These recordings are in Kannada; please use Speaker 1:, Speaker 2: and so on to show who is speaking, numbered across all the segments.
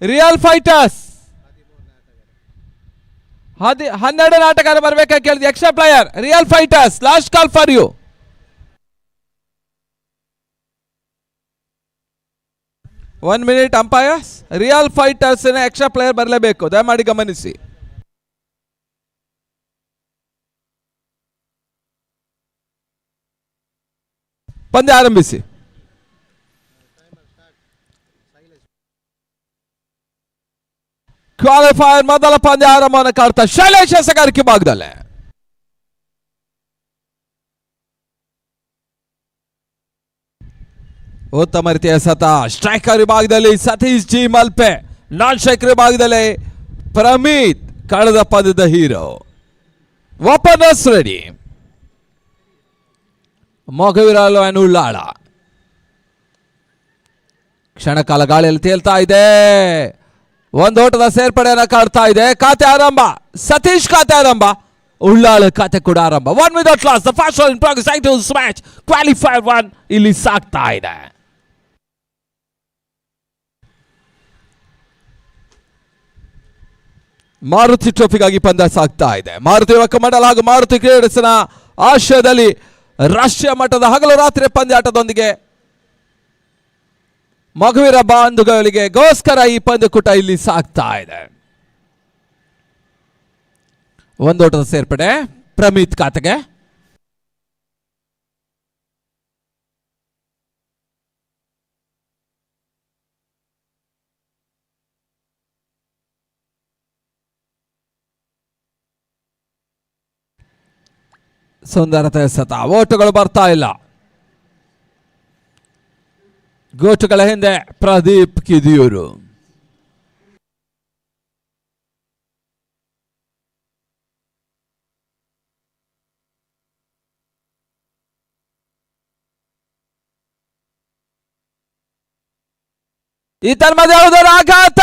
Speaker 1: ರಿಯಲ್ ಫೈಟರ್ಸ್ 12 ಆಟಗಾರ ಬರ್ಬೇಕಾಗಿ ಕೇಳಿದ್ವಿ. Extra player real fighters last call for you. 1 minute umpires. Real fighters extra player ಬರಲೇಬೇಕು, ದಯಮಾಡಿ ಗಮನಿಸಿ. ಪಂದ್ಯ ಆರಂಭಿಸಿ. ಕ್ವಾಲಿಫೈಯರ್ ಮೊದಲ ಪಂದ್ಯ ಆರಂಭವನ್ನು ಕಾಡ್ತಾ ಶೈಲೇಶ್ ಎಸಗಾರಿಕೆ ಭಾಗದಲ್ಲೇ ಉತ್ತಮ ರೀತಿಯ ಸತ. ಸ್ಟ್ರೈಕರ್ ವಿಭಾಗದಲ್ಲಿ Sathish G Malpe, non striker ವಿಭಾಗದಲ್ಲಿ ಪ್ರಮೀತ್, ಕಳೆದ ಪಂದ್ಯದ hero. Openers ready. Mogaveera and Ullal. ಕ್ಷಣಕಾಲ ಗಾಳಿಯಲ್ಲಿ ತೇಲ್ತಾ ಇದೆ. ಒಂದು ಓಟದ ಸೇರ್ಪಡೆಯನ್ನು ಕಾಡ್ತಾ ಇದೆ. ಖಾತೆ ಆರಂಭ. ಸತೀಶ್ ಖಾತೆ ಆರಂಭ, ಉಳ್ಳಾಳ ಖಾತೆ ಕೂಡ ಆರಂಭ. 1 without loss. The first one in progress. Titles match qualifier 1 ಇಲ್ಲಿ ಸಾಕ್ತಾ ಇದೆ. ಮಾರುತಿ ಟ್ರೋಫಿಗಾಗಿ ಪಂದ್ಯ ಸಾಗ್ತಾ ಇದೆ. ಮಾರುತಿ ಯುವಕ ಮಂಡಲ ಹಾಗೂ ಮಾರುತಿ ಕ್ರೀಡಾಸನ ಆಶಯದಲ್ಲಿ ರಾಷ್ಟ್ರೀಯ ಮಟ್ಟದ ಹಗಲು ರಾತ್ರಿ ಪಂದ್ಯಾಟದೊಂದಿಗೆ ಮೊಗವೀರ ಬಾಂಧುಗಳಿಗೆ ಗೋಸ್ಕರ ಈ ಪಂದ್ಯಕೂಟ ಇಲ್ಲಿ ಸಾಗ್ತಾ ಇದೆ. ಒಂದೋಟದ ಸೇರ್ಪಡೆ ಪ್ರಮೀತ್ ಖಾತೆಗೆ. ಸುಂದರತೆ ಸತ. ಓಟುಗಳು ಬರ್ತಾ ಇಲ್ಲ. ಗೋಟುಗಳ ಹಿಂದೆ ಪ್ರದೀಪ್ ಕಿದಿಯೂರು. ಈ ತನ್ಮದ ಯಾವುದರ ಆಘಾತ.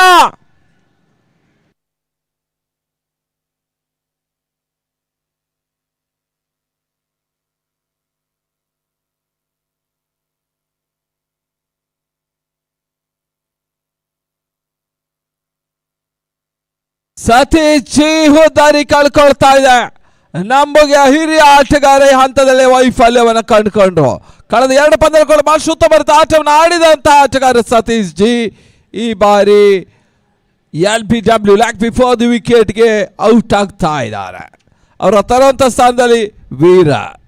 Speaker 1: ಸತೀಶ್ ಜಿ ಹುದ್ದಾರಿ ಕಳ್ಕೊಳ್ತಾ ಇದೆ. ನಮಗೆ ಹಿರಿಯ ಆಟಗಾರ ಈ ಹಂತದಲ್ಲಿ ವೈಫಲ್ಯವನ್ನು ಕಂಡುಕೊಂಡ್ರು. ಕಳೆದ 2 ಪಂದ್ಯಗಳು ಬಹಳ ಉತ್ತಮ ಆಟವನ್ನು ಆಡಿದಂತಹ ಆಟಗಾರ ಸತೀಶ್ ಜಿ ಈ ಬಾರಿ LBW ಲ್ಯಾಕ್ ಬಿಫೋರ್ ದಿ ವಿಕೆಟ್ಗೆ ಔಟ್ ಆಗ್ತಾ ಇದ್ದಾರೆ. ಅವರ ತರುವಂತ ಸ್ಥಾನದಲ್ಲಿ ವಿರಾಟ್.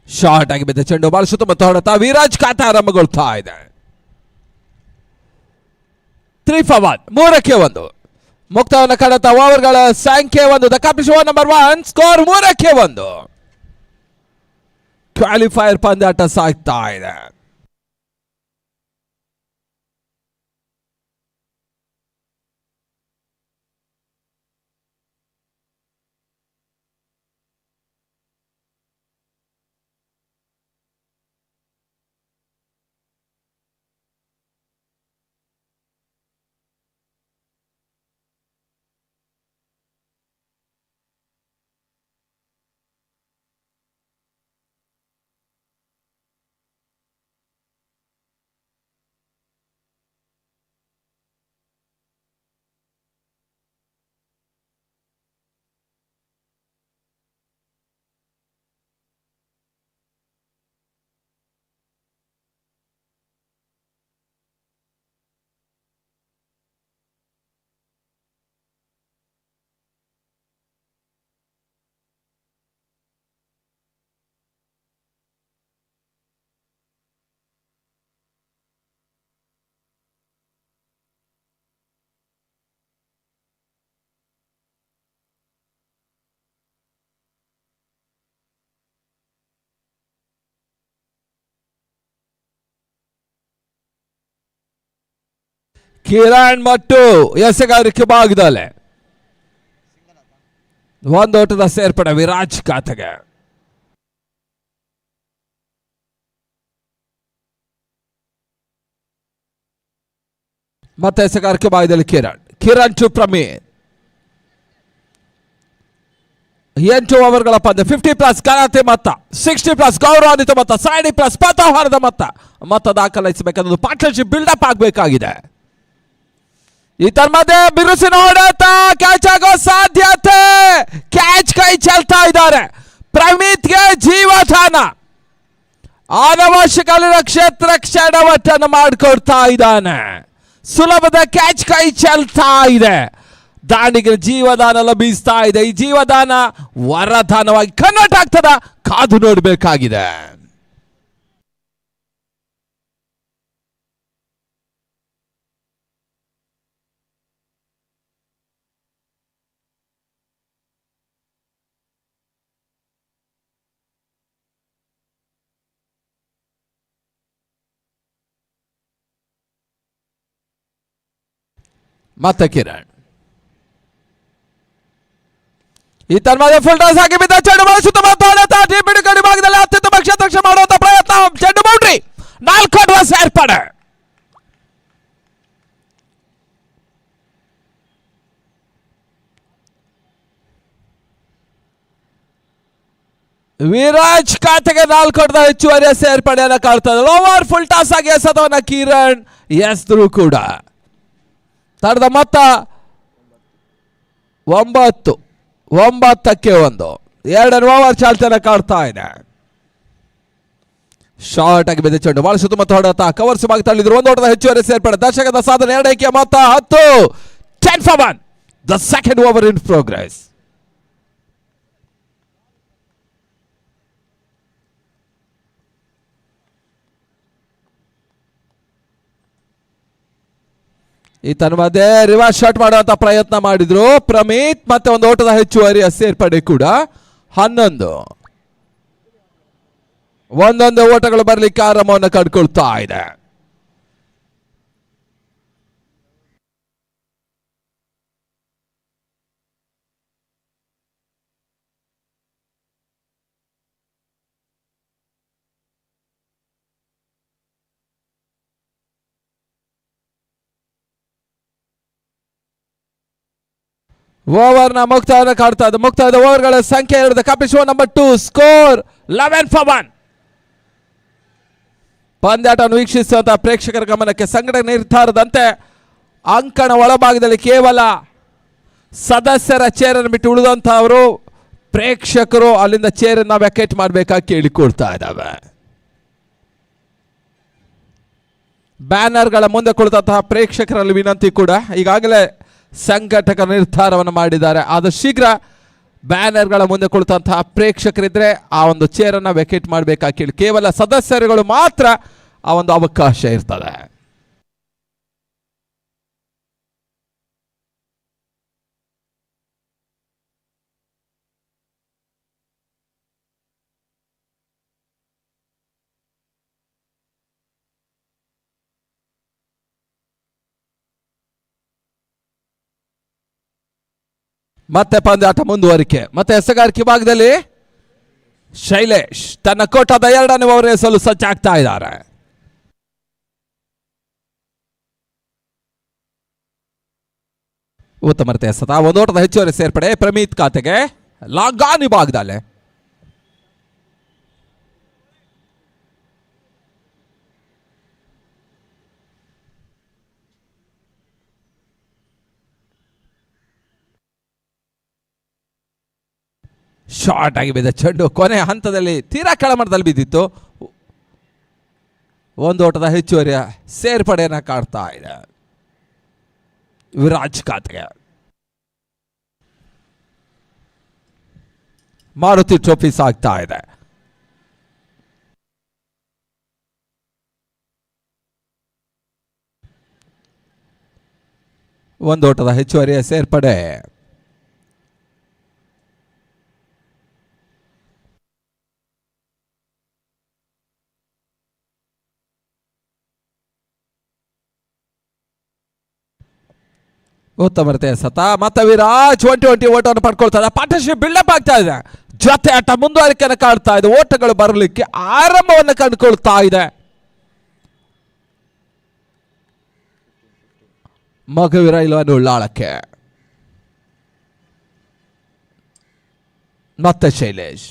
Speaker 1: ಶಾರ್ಟ್ ಆಗಿ ಬಿದ್ದ ಚೆಂಡು ಬಹಳ ಸುತ್ತಮುತ್ತ ಹೊಡೆತ. ವಿರಾಜ್ ಖಾತೆ ಆರಂಭಗೊಳ್ತಾ ಇದೆ. 3 for 1, 3ಕ್ಕೆ 1 ಮುಕ್ತವನ್ನು ಕಡತ. ಓವರ್ಗಳ ಸಂಖ್ಯೆ 1. ದ ಕಾಪಿಶ್ ನಂಬರ್ 1 ಸ್ಕೋರ್ 3ಕ್ಕೆ 1. ಕ್ವಾಲಿಫೈಯರ್ ಪಂದ್ಯಾಟ ಸಾಗ್ತಾ ಇದೆ. ಕಿರಣ್ ಮತ್ತು ಎಸೆಗಾರಿಕೆ ಭಾಗದಲ್ಲಿ ಒಂದು ಓಟದ ಸೇರ್ಪಡೆ ವಿರಾಜ್ ಖಾತೆಗೆ. ಮತ್ತೆ ಎಸೆಗಾರಿಕೆ ಭಾಗದಲ್ಲಿ ಕಿರಣ್ ಟು ಪ್ರಮೀತ್. 8 ಓವರ್ಗಳ ಪಂದ್ಯ. 50+ ಘನತೆ ಮೊತ್ತ, 60+ ಗೌರವಾನ್ವಿತ ಮೊತ್ತ, 70+ ಪಥಾಹಾರದ ಮೊತ್ತ ದಾಖಲಿಸಬೇಕನ್ನೋದು ಪಾರ್ಟ್ನರ್ಶಿಪ್ ಬಿಲ್ಡಪ್ ಆಗಬೇಕಾಗಿದೆ. ಈ ಮಧ್ಯೆ ಬಿರುಸಿನ ಹೊಡೆತ, ಕ್ಯಾಚ್ ಆಗೋ ಸಾಧ್ಯತೆ. ಕ್ಯಾಚ್ ಕೈ ಚೆಲ್ತಾ ಇದ್ದಾರೆ. ಪ್ರಮೀತ್ಗೆ ಜೀವದಾನ. ಅನವಶ್ಯಕ ಕ್ಷೇತ್ರ ಕ್ಷಣವಟ್ಟನ್ನು ಮಾಡಿಕೊಡ್ತಾ ಇದ್ದಾನೆ. ಸುಲಭದ ಕ್ಯಾಚ್ ಕೈ ಚೆಲ್ತಾ ಇದೆ. ದಾಂಡಿಗೆ ಜೀವದಾನ ಲಭಿಸ್ತಾ ಇದೆ. ಈ ಜೀವದಾನ ವರದಾನವಾಗಿ ಕನ್ವರ್ಟ್ ಆಗ್ತದ, ಕಾದು ನೋಡಬೇಕಾಗಿದೆ. ಮತ್ತೆ ಕಿರಣ್ ಈ ತನ್ಮಧ್ಯೆ ಫುಲ್ ಟಾಸ್ ಆಗಿ ಬಿದ್ದ ಚೆಂಡು ಬಾಲ್ ಸುತ್ತ ಬಿಡುಗಡೆ ಭಾಗದಲ್ಲಿ ಅತ್ಯುತ್ತಮ ಕ್ಷೇತ್ರಕ್ಷ ಮಾಡುವಂತ ಪ್ರಯತ್ನ. ಚೆಂಡು ಬೌಂಡ್ರಿ, 4 ಓಟದ ಸೇರ್ಪಡೆ. ವಿರಾಜ್ ಖಾತೆಗೆ 4 ಓಟದ ಹೆಚ್ಚುವರಿಯ ಸೇರ್ಪಡೆಯನ್ನು ಕಾಡ್ತದೆ. ಓವರ್ ಫುಲ್ ಟಾಸ್ ಆಗಿ ಎಸೆದವನ್ನ ಕಿರಣ್ ಎಸ್ದ್ರು ಕೂಡ. ತಡೆದ ಮೊತ್ತ 9ಕ್ಕೆ 1. 2ನೇ ಓವರ್ ಚಾಲ್ತಿಯನ್ನು ಕಾಡ್ತಾ ಇದೆ. ಶಾರ್ಟ್ ಆಗಿ ಬಿದ್ದ ಚೆಂಡು ಬಹಳ ಸುತ್ತಮುತ್ತ ಹೊಡೆತ ಕವರ್ಸ್ ಭಾಗ ತಳ್ಳಿದ್ರು. 1 ಓಟದ ಹೆಚ್ಚುವರಿ ಸೇರ್ಪಡೆ. ದರ್ಶಕದ ಸಾಧನೆ 2ಕ್ಕೆ ಮೊತ್ತ 10 for 1. The second over in progress. ಈ ಮಧ್ಯೆ ರಿವರ್ಸ್ ಶಾಟ್ ಮಾಡುವಂತ ಪ್ರಯತ್ನ ಮಾಡಿದ್ರು ಪ್ರಮೀತ್. ಮತ್ತೆ 1 ಓಟದ ಹೆಚ್ಚುವರಿಯ ಸೇರ್ಪಡೆ ಕೂಡ. 11. 11 ಓಟಗಳು ಬರಲಿಕ್ಕೆ ಆರಂಭವನ್ನು ಕಂಡುಕೊಳ್ತಾ ಇದೆ. ಓವರ್ನ ಮುಕ್ತಾಯವನ್ನು ಕಾಡ್ತಾ ಇದೆ. ಮುಕ್ತಾಯದ ಓವರ್ಗಳ ಸಂಖ್ಯೆ 2. Kapil show number 2. Score 11 for 1. ಪಂದ್ಯಾಟವನ್ನು ವೀಕ್ಷಿಸುವಂತಹ ಪ್ರೇಕ್ಷಕರ ಗಮನಕ್ಕೆ ಸಂಘಟನೆ ನಿರ್ಧಾರದಂತೆ ಅಂಕಣ ಒಳಭಾಗದಲ್ಲಿ ಕೇವಲ ಸದಸ್ಯರ ಚೇರನ್ನು ಬಿಟ್ಟು ಉಳಿದಂತಹವರು ಪ್ರೇಕ್ಷಕರು ಅಲ್ಲಿಂದ ಚೇರನ್ನು ವ್ಯಾಕೇಟ್ ಮಾಡಬೇಕಾಗಿ ಕೇಳಿಕೊಳ್ತಾ ಇದ್ದಾವೆ. ಬ್ಯಾನರ್ಗಳ ಮುಂದೆ ಕುಳಿತಂತಹ ಪ್ರೇಕ್ಷಕರಲ್ಲಿ ವಿನಂತಿ ಕೂಡ ಈಗಾಗಲೇ ಸಂಘಟಕ ನಿರ್ಧಾರವನ್ನು ಮಾಡಿದ್ದಾರೆ. ಆದಷ್ಟು ಶೀಘ್ರ ಬ್ಯಾನರ್ಗಳ ಮುಂದೆ ಕುಳಿತಂತಹ ಪ್ರೇಕ್ಷಕರಿದ್ರೆ ಆ ಒಂದು ಚೇರನ್ನು ವೆಕೇಟ್ ಮಾಡಬೇಕಾಗಿ ಕೇಳಿ ಕೇವಲ ಸದಸ್ಯರುಗಳು ಮಾತ್ರ ಆ ಒಂದು ಅವಕಾಶ ಇರ್ತದೆ. ಮತ್ತೆ ಪಂದ್ಯಾಟ ಮುಂದುವರಿಕೆ. ಮತ್ತೆ ಎಸೆಗಾರಿಕೆ ಭಾಗದಲ್ಲಿ ಶೈಲೇಶ್ ತನ್ನ ಕೋಟದ 2ನೇ ಓವರ್ ಎಸೆಯಲು ಸಜ್ಜಾಗ್ತಾ ಇದ್ದಾರೆ. ಉತ್ತಮತೆ ಎಸೆತ. 1 ಓಟದ ಹೆಚ್ಚುವರಿ ಸೇರ್ಪಡೆ ಪ್ರಮೀತ್ ಖಾತೆಗೆ. ಲಾಗಾನಿ ಭಾಗದಲ್ಲಿ ಶಾರ್ಟ್ ಆಗಿ ಬಿದ್ದ ಚೆಂಡು ಕೊನೆ ಹಂತದಲ್ಲಿ ತೀರಾ ಕೆಳಮಟ್ಟದಲ್ಲಿ ಬಿದ್ದಿತ್ತು. 1 ಓಟದ ಹೆಚ್ಚುವರಿಯ ಸೇರ್ಪಡೆಯನ್ನು ಕಾಡ್ತಾ ಇದೆ ವಿರಾಜ್ ಖಾತೆಗೆ. ಮಾರುತಿ ಟ್ರೋಫಿ ಸಾಗ್ತಾ ಇದೆ. ಒಂದು ಓಟದ ಹೆಚ್ಚುವರಿಯ ಸೇರ್ಪಡೆ. ಉತ್ತಮ ಸತ ಮತ್ತೆ ವಿರಾಜ್ 20 ಓಟವನ್ನು ಪಡ್ಕೊಳ್ತಾ ಪಾರ್ಟ್ನರ್ಶಿಪ್ ಬಿಲ್ಡಪ್ ಆಗ್ತಾ ಇದೆ. ಜೊತೆ ಆಟ ಮುಂದುವರಿಕೆಯನ್ನು ಕಾಡ್ತಾ ಇದೆ. ಓಟಗಳು ಬರಲಿಕ್ಕೆ ಆರಂಭವನ್ನು ಕಂಡುಕೊಳ್ತಾ ಇದೆ. ಮೊಗವೀರ ಇಲ್ಲವನ್ನು ಉಳ್ಳಾಳಕ್ಕೆ ಮತ್ತೆ ಶೈಲೇಶ್.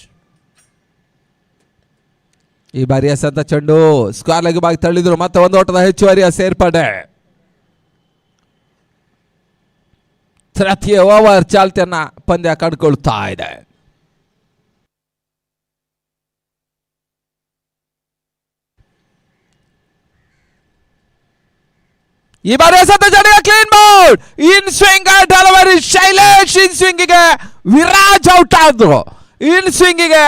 Speaker 1: ಈ ಬಾರಿ ಎಸೆದ ಚೆಂಡು ಸ್ಕ್ವೇರ್ ಲೆಗ್ ಬಾಗಿ ತಳ್ಳಿದ್ರು. ಮತ್ತೆ ಒಂದು ಓಟದ ಹೆಚ್ಚುವರಿಯ ಸೇರ್ಪಡೆ. ತೃತೀಯ ಓವರ್ ಚಾಲ್ತಿಯನ್ನ ಪಂದ್ಯ ಕಂಡುಕೊಳ್ತಾ ಇದೆ. ಈ ಬಾರಿ ಎಸೆದ ಚೆಂಡಿಗೆ clean bowl. In swing delivery Shailesh. In ಸ್ವಿಂಗಿಗೆ ವಿರಾಜ್ ಔಟ್ ಆದ್ರು. ಇನ್ ಸ್ವಿಂಗಿಗೆ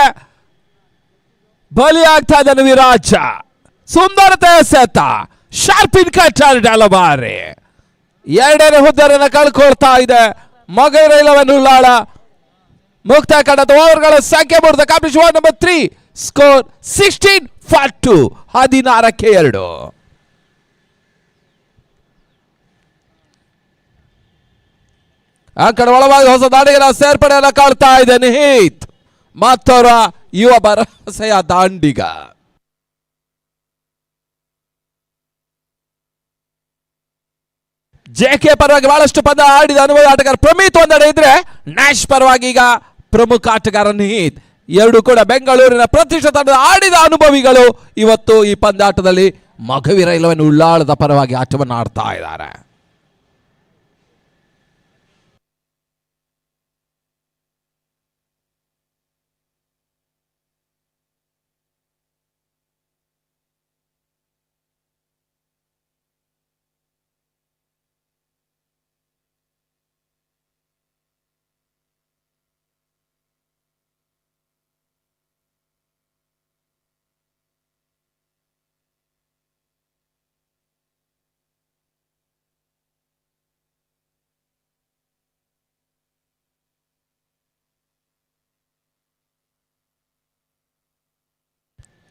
Speaker 1: ಬಲಿ ಆಗ್ತಾ ಇದ್ದಾನೆ ವಿರಾಜ. ಸುಂದರತೆ ಎಸೆತ. Sharp in cutter delivery. ಎರಡನೇ ಹುದ್ದೆಯನ್ನು ಕಳ್ಕೊಳ್ತಾ ಇದೆ ಮೊಗವೀರ 11 ಉಳ್ಳಾಳ. ಮುಕ್ತಾಯ ಕಂಡದ ಓವರ್ಗಳ ಸಂಖ್ಯೆ 3. Competition over number 3. ಸ್ಕೋರ್ 16-2. 16-2. ಆ ಕಡೆ ಒಳವಾಗಿ ಹೊಸ ದಾಂಡಿಗರ ಸೇರ್ಪಡೆಯನ್ನು ಕಾಡ್ತಾ ಇದೆ ನಿಹಿತ್. ಮತ್ತವರ ಯುವ ಭರವಸೆಯ ದಾಂಡಿಗ. ಜೆಕೆ ಪರವಾಗಿ ಬಹಳಷ್ಟು ಪಂದ್ಯ ಆಡಿದ ಅನುಭವಿ ಆಟಗಾರ ಪ್ರಮೀತ್ ಒಂದೆಡೆ ಇದ್ರೆ, ನ್ಯಾಶ್ ಪರವಾಗಿ ಈಗ ಪ್ರಮುಖ ಆಟಗಾರ ನಿಹಿತ್. ಎರಡು ಕೂಡ ಬೆಂಗಳೂರಿನ ಪ್ರತಿಷ್ಠಿತ ತಂಡದ ಆಡಿದ ಅನುಭವಿಗಳು ಇವತ್ತು ಈ ಪಂದ್ಯಾಟದಲ್ಲಿ ಮೊಗವೀರ 11 ಉಳ್ಳಾಳದ ಪರವಾಗಿ ಆಟವನ್ನು ಆಡ್ತಾ ಇದ್ದಾರೆ.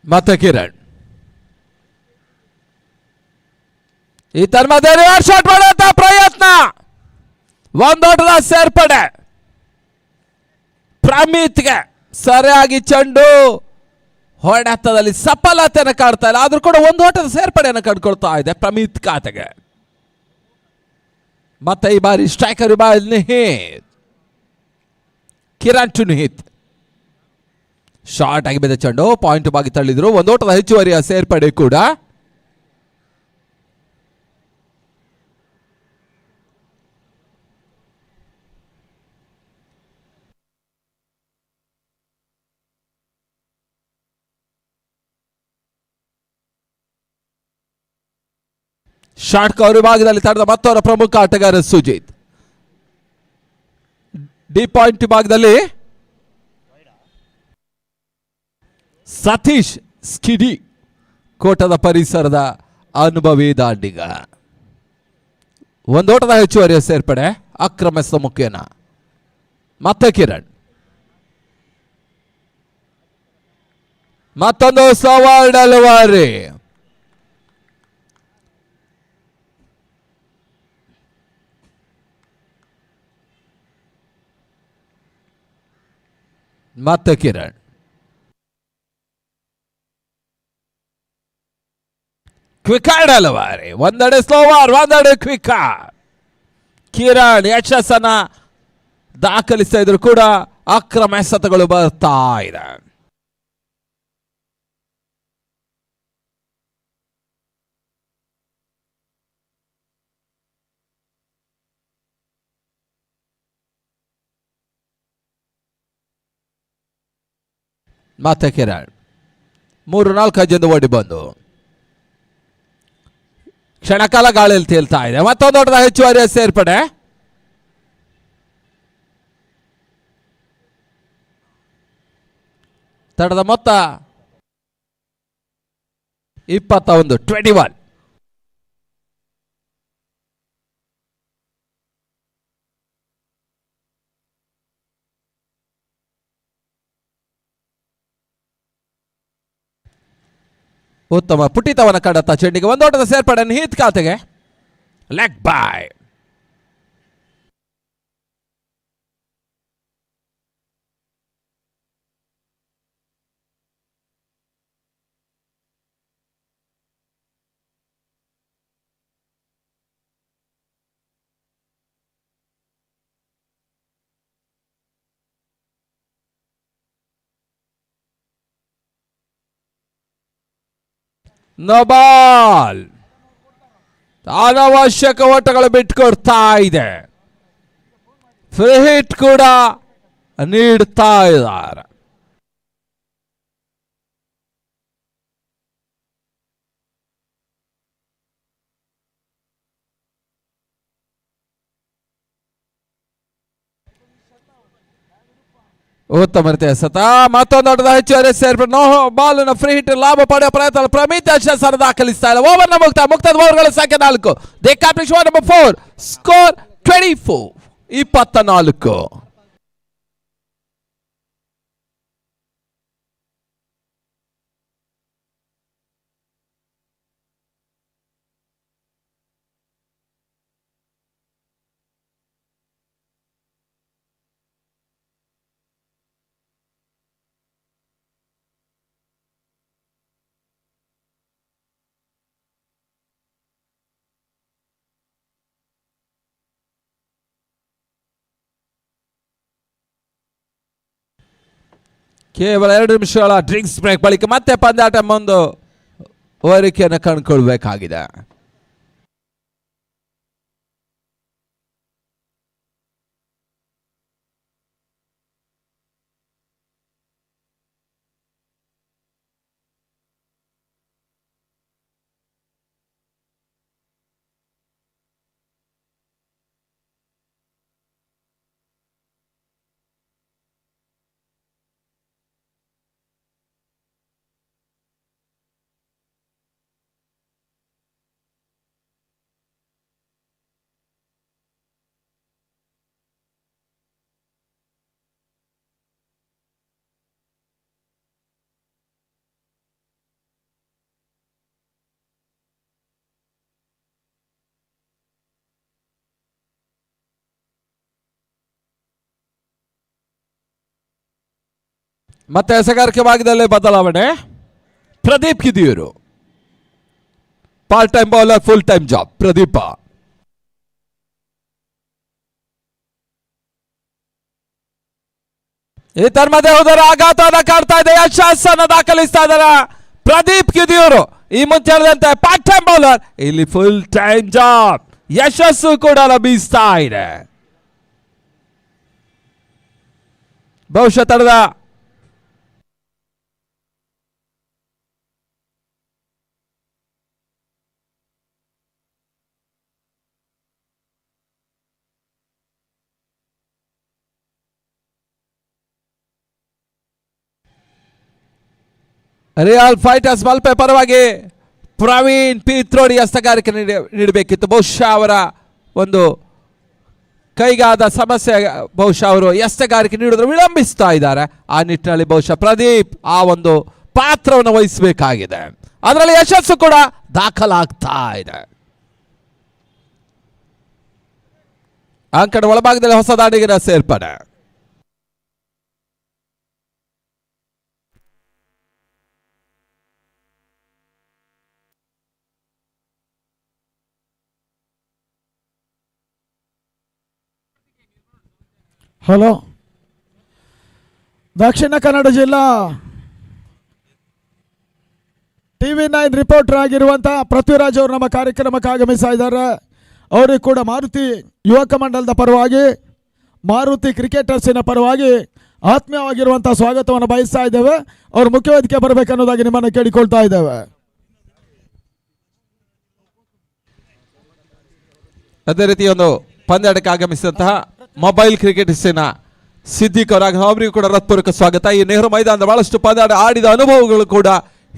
Speaker 1: ಮತ್ತೆ ಕಿರಣ್ ಈ ತನ್ಮಧ್ಯೆ ಶಾಟ್ ಮಾಡುವಂತ ಪ್ರಯತ್ನ. ಒಂದೋಟದ ಸೇರ್ಪಡೆ. ಪ್ರಮೀತ್ಗೆ ಸರಿಯಾಗಿ ಚೆಂಡು ಹೊಡೆತದಲ್ಲಿ ಸಫಲತೆಯನ್ನು ಕಾಡ್ತಾ ಇಲ್ಲ. ಆದ್ರೂ ಕೂಡ ಒಂದು ಓಟದ ಸೇರ್ಪಡೆಯನ್ನು ಕಂಡುಕೊಳ್ತಾ ಇದೆ ಪ್ರಮೀತ್ ಖಾತೆಗೆ. ಮತ್ತೆ ಈ ಬಾರಿ ಸ್ಟ್ರೈಕರ್ ವಿಭಾಗ ನಿಹಿತ್. ಕಿರಣ್ ಟು ನಿಹಿತ್. ಶಾರ್ಟ್ ಆಗಿ ಬಿದ್ದ ಚೆಂಡು ಪಾಯಿಂಟ್ ಬಾಗಿ ತಳ್ಳಿದ್ರು. ಒಂದು ಓಟದ ಹೆಚ್ಚುವರಿಯ ಸೇರ್ಪಡೆ ಕೂಡ. ಶಾರ್ಟ್ ಕವರ್ ವಿಭಾಗದಲ್ಲಿ ತಡೆದ ಮತ್ತವರ ಪ್ರಮುಖ ಆಟಗಾರ ಸುಜಿತ್. ಡಿ ಪಾಯಿಂಟ್ ವಿಭಾಗದಲ್ಲಿ ಸತೀಶ್ ಸ್ಕಿಡಿ. ಕೋಟದ ಪರಿಸರದ ಅನುಭವಿ ದಾಂಡಿಗ. ಒಂದೋಟದ ಹೆಚ್ಚುವರಿಯ ಸೇರ್ಪಡೆ. ಅಕ್ರಮ ಮುಖ್ಯನ. ಮತ್ತೆ ಕಿರಣ್. ಮತ್ತೊಂದು ಸವಾಲ್ ಡೆಲಿವರಿ. ಮತ್ತೆ ಕಿರಣ್. Quick delivery. ಒಂದೆಡೆ ಸ್ಲೋವರ್, ಒಂದೆಡೆ ಕ್ವಿಕ್. ಕಿರಣ್ ಯಶಸ್ಸನ್ನ ದಾಖಲಿಸ್ತಾ ಇದ್ರು ಕೂಡ ಅಕ್ರಮ ಎಸೆತಗಳು ಬರ್ತಾ ಇದೆ. ಮತ್ತೆ ಕಿರಣ್ 3-4 ಅಜ್ಜಂದು ಓಡಿ ಬಂದು ಕ್ಷಣಕಾಲ ಗಾಳಿಯಲ್ಲಿ ತೇಲ್ತಾ ಇದೆ. ಮತ್ತೊಂದು ಓಟದ ಹೆಚ್ಚುವರಿಯ ಸೇರ್ಪಡೆ. ತಡದ ಮೊತ್ತ 21. ಉತ್ತಮ ಪುಟಿತವನ ಕಡತ ಚೆಂಡಿಗೆ ಒಂದೋಟದ ಸೇರ್ಪಡೆ ನಿಹಿತ್ ಖಾತೆಗೆ. Leg bye. No ball. ಅನವಶ್ಯಕ ಓಟಗಳು ಬಿಟ್ಕೊಡ್ತಾ ಇದೆ. ಫ್ರೀ ಹಿಟ್ ಕೂಡ ನೀಡ್ತಾ ಇದ್ದಾರೆ. ಉತ್ತಮ ರೀತಿಯ ಸತ ಮತ್ತೊಂದು ಆಟದ ಹೆಚ್ಚುವರಿ ಸೇರ್ಪಡೆ. ನೋ ಬಾಲ್ ಫ್ರೀ ಹಿಟ್ ಲಾಭ ಪಡೆಯುವ ಪ್ರಯತ್ನ ಪ್ರಮಿತ್ ಸರ್ ದಾಖಲಿಸ್ತಾ ಇಲ್ಲ. ಓವರ್ ನ ಮುಕ್ತಾಯ ಓವರ್ಗಳ ಸಂಖ್ಯೆ 4. They captain number 4 score 24 24. ಕೇವಲ 2 ನಿಮಿಷಗಳ ಡ್ರಿಂಕ್ಸ್ ಬ್ರೇಕ್ ಬಳಿಕ ಮತ್ತೆ ಪಂದ್ಯಾಟ ಮುಂದು ವರಿಕೆಯನ್ನು ಕಂಡುಕೊಳ್ಬೇಕಾಗಿದೆ. ಮತ್ತೆ ಎಸೆಗಾರಿಕೆ ಭಾಗದಲ್ಲಿ ಬದಲಾವಣೆ. Pradeep Kidiyoor part time bowler, full time job Pradeep. ಈ ತನ್ಮಧ್ಯೆ ಹೋದರ ಆಘಾತವನ್ನು ಕಾಡ್ತಾ ಇದೆ. ಯಶಸ್ಸನ್ನು ದಾಖಲಿಸ್ತಾ ಇದ್ದಾರೆ ಪ್ರದೀಪ್ ಕಿದಿಯೂರು. ಈ ಮುಂಚೆ ಹೇಳಿದಂತೆ ಪಾರ್ಟ್ ಟೈಮ್ ಬೌಲರ್, ಇಲ್ಲಿ ಫುಲ್ ಟೈಮ್ ಜಾಬ್. ಯಶಸ್ಸು ಕೂಡ ಲಭಿಸ್ತಾ ಇದೆ. ಬಹುಶಃ ತಡೆದ ರಿಯಲ್ ಫೈಟರ್ಸ್ ಮಲ್ಪೆ ಪರವಾಗಿ ಪ್ರವೀಣ್ ಪಿತ್ರೋಡಿ ಹಸ್ತಗಾರಿಕೆ ನೀಡಬೇಕಿತ್ತು. ಬಹುಶಃ ಅವರ ಒಂದು ಕೈಗಾದ ಸಮಸ್ಯೆ, ಬಹುಶಃ ಅವರು ಹಸ್ತಗಾರಿಕೆ ನೀಡಿದ್ರು ವಿಳಂಬಿಸ್ತಾ ಇದ್ದಾರೆ. ಆ ನಿಟ್ಟಿನಲ್ಲಿ ಬಹುಶಃ ಪ್ರದೀಪ್ ಆ ಒಂದು ಪಾತ್ರವನ್ನು ವಹಿಸಬೇಕಾಗಿದೆ. ಅದರಲ್ಲಿ ಯಶಸ್ಸು ಕೂಡ ದಾಖಲಾಗ್ತಾ ಇದೆ. ಅಂಕಣ ಒಳಭಾಗದಲ್ಲಿ ಹೊಸ ದಾಂಡಿಗರ ಸೇರ್ಪಡೆ.
Speaker 2: ಹಲೋ, ದಕ್ಷಿಣ ಕನ್ನಡ ಜಿಲ್ಲಾ TV9 ರಿಪೋರ್ಟರ್ ಆಗಿರುವಂತಹ ಪೃಥ್ವಿರಾಜ್ ಅವರು ನಮ್ಮ ಕಾರ್ಯಕ್ರಮಕ್ಕೆ ಆಗಮಿಸ್ತಾ ಇದ್ದಾರೆ. ಅವರಿಗೆ ಕೂಡ ಮಾರುತಿ ಯುವಕ ಮಂಡಲದ ಪರವಾಗಿ, ಮಾರುತಿ ಕ್ರಿಕೆಟರ್ಸಿನ ಪರವಾಗಿ ಆತ್ಮೀಯವಾಗಿರುವಂತಹ ಸ್ವಾಗತವನ್ನು ಬಯಸ್ತಾ ಇದ್ದೇವೆ. ಅವರು ಮುಖ್ಯ ವೇದಿಕೆ ಬರಬೇಕನ್ನೋದಾಗಿ ನಿಮ್ಮನ್ನು ಕೇಳಿಕೊಳ್ತಾ ಇದ್ದೇವೆ.
Speaker 1: ಅದೇ ರೀತಿ ಒಂದು ಪಂದ್ಯಾಟಕ್ಕೆ ಆಗಮಿಸಿದಂತಹ ಮೊಬೈಲ್ ಕ್ರಿಕೆಟಿಸ್ಟಿನ ಸಿದ್ದಿಕ್ ಅವರಿಗೂ ಕೂಡ ಹೃತ್ಪೂರ್ವಕ ಸ್ವಾಗತ. ಈ ನೆಹರು ಮೈದಾನದ ಬಹಳಷ್ಟು ಪಂದ್ಯಾಟ ಆಡಿದ ಅನುಭವಗಳು ಕೂಡ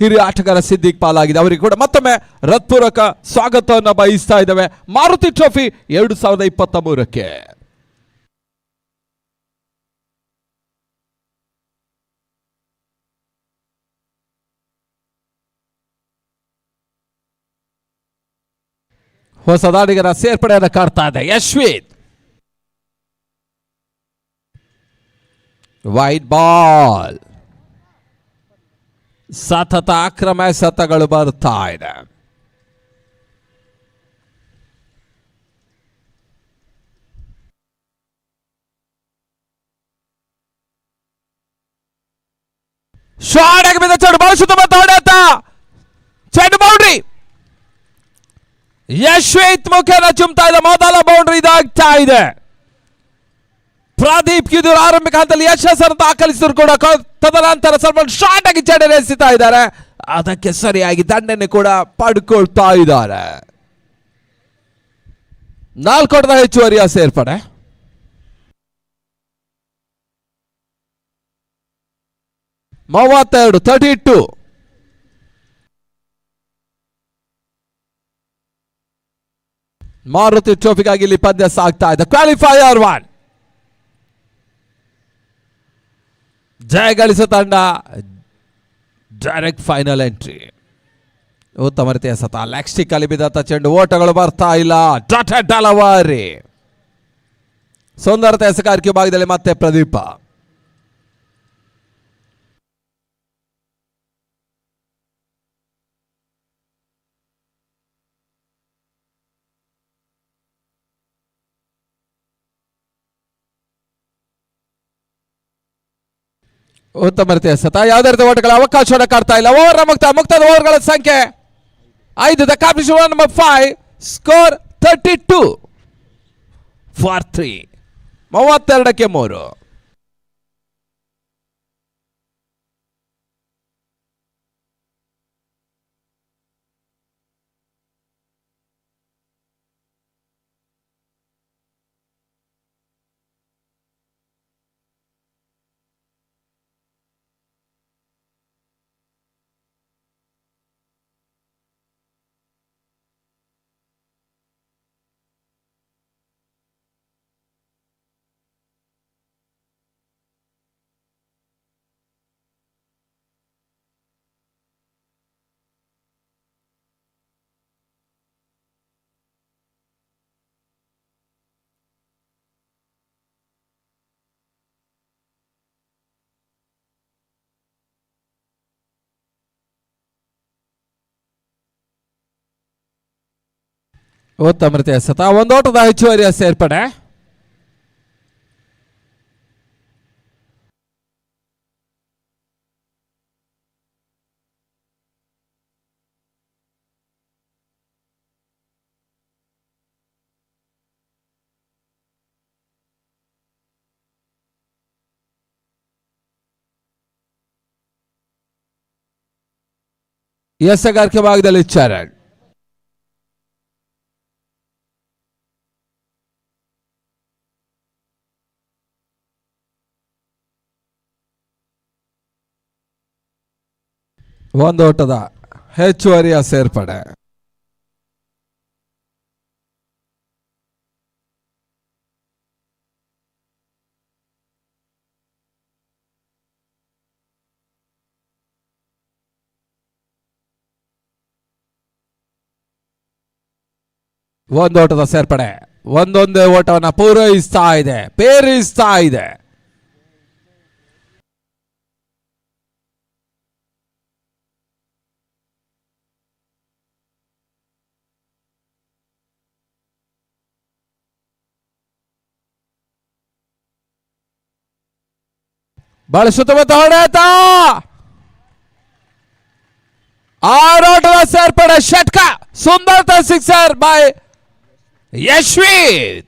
Speaker 1: ಹಿರಿಯ ಆಟಗಾರ ಸಿದ್ದಿಕ್ ಪಾಲಾಗಿದೆ. ಅವರಿಗೆ ಕೂಡ ಮತ್ತೊಮ್ಮೆ ಹೃತ್ಪೂರ್ವಕ ಸ್ವಾಗತವನ್ನು ಬಯಸ್ತಾ ಇದ್ದೇವೆ ಮಾರುತಿ ಟ್ರೋಫಿ 2023ಕ್ಕೆ. ಹೊಸ ದಾಡಿಗರ ಸೇರ್ಪಡೆಯನ್ನು ಕಾಡ್ತಾ ಇದೆ ಯಶ್ವಿತ್. ವೈಟ್ ಬಾಲ್, ಸತತ ಆಕ್ರಮ ಎಸೆತಗಳು ಬರ್ತಾ ಇದೆ. ಶಾಟ್ ಆಗಿ ಬಿದ್ದ ಚೆಂಡು ಬಾಲ್, ಶುದ್ಧ ಹೊಡೆತ ಚೆಂಡು ಬಾಲ್ ಯಶ್ವಿತ್ ಮುಖೇನ ಚುಮ್ತಾ ಇದೆ. ಮೊದಲ ಬೌಂಡ್ರಿ ಇದಾಗ್ತಾ ಇದೆ. ಪ್ರದೀಪ್ ಕಿದೂರ್ ಆರಂಭಿಕ ಹಂತದಲ್ಲಿ ಯಶಸ್ಸನ್ನು ದಾಖಲಿಸಿದ್ರು ಕೂಡ ತದನಂತರ ಸ್ವಲ್ಪ ಶಾರ್ಟ್ ಆಗಿ ಚಡನೆ ಎಸೆತಾ ಇದ್ದಾರೆ. ಅದಕ್ಕೆ ಸರಿಯಾಗಿ ದಂಡನೆ ಕೂಡ ಪಡ್ಕೊಳ್ತಾ ಇದ್ದಾರೆ. 4 ಓಟದ ಹೆಚ್ಚುವರಿಯ ಸೇರ್ಪಡೆ. ಮೂವತ್ತೆರಡು 32. ಮಾರುತಿ ಟ್ರೋಫಿಗಾಗಿ ಇಲ್ಲಿ ಪಂದ್ಯ ಸಾಗ್ತಾ ಇದೆ. ಕ್ವಾಲಿಫೈಯರ್ 1 ಜಯ ಗಳಿಸ ತಂಡ ಡೈರೆಕ್ಟ್ ಫೈನಲ್ ಎಂಟ್ರಿ. ಉತ್ತಮ ರೀತಿಯ ಸತ ಲೆಗ್ ಸ್ಟಿಕ್ ಅಲ್ಲಿ ಬಿದ್ದಂತ ಚೆಂಡು, ಓಟಗಳು ಬರ್ತಾ ಇಲ್ಲ. ಡೆಲವರಿ ಸುಂದರತೆ ಎಸಗಾರಿಕೆ ಭಾಗದಲ್ಲಿ ಮತ್ತೆ ಪ್ರದೀಪ. ಉತ್ತಮ ರೀತಿಯ ಸತ ಯಾವುದೇ ರೀತಿಯ ಓಟಗಳ ಅವಕಾಶವನ್ನು ಕಾಡ್ತಾ ಇಲ್ಲ. ಓವರ್ ಮುಕ್ತಾದ ಓವರ್ಗಳ ಸಂಖ್ಯೆ 5. The competition number 5 score 32 for 3. 32ಕ್ಕೆ 3. ಉತ್ತಮ ರೀತಿಯ ಸತ 1 ಓಟದ ಹೆಚ್ಚುವರಿಯ ಸೇರ್ಪಡೆ. ಎಸಗಾರಿಕೆ ಭಾಗದಲ್ಲಿ ಚರಣ್. ಒಂದು ಓಟದ ಹೆಚ್ಚುವರಿಯ ಸೇರ್ಪಡೆ. ಒಂದು ಓಟದ ಸೇರ್ಪಡೆ. ಒಂದೊಂದೇ ಓಟವನ್ನು ಪೂರೈಸ್ತಾ ಇದೆ, ಪೇರಿಸ್ತಾ ಇದೆ. ಬಹಳ ಸುತ್ತಮುತ್ತ ಹೊಡೆತ. 6 ಓಟದ ಸೇರ್ಪಡೆ. ಷಟ್ಕ ಸುಂದರತೆ ಸಿಕ್ಸರ್ ಬೈ ಯಶ್ವಿತ್.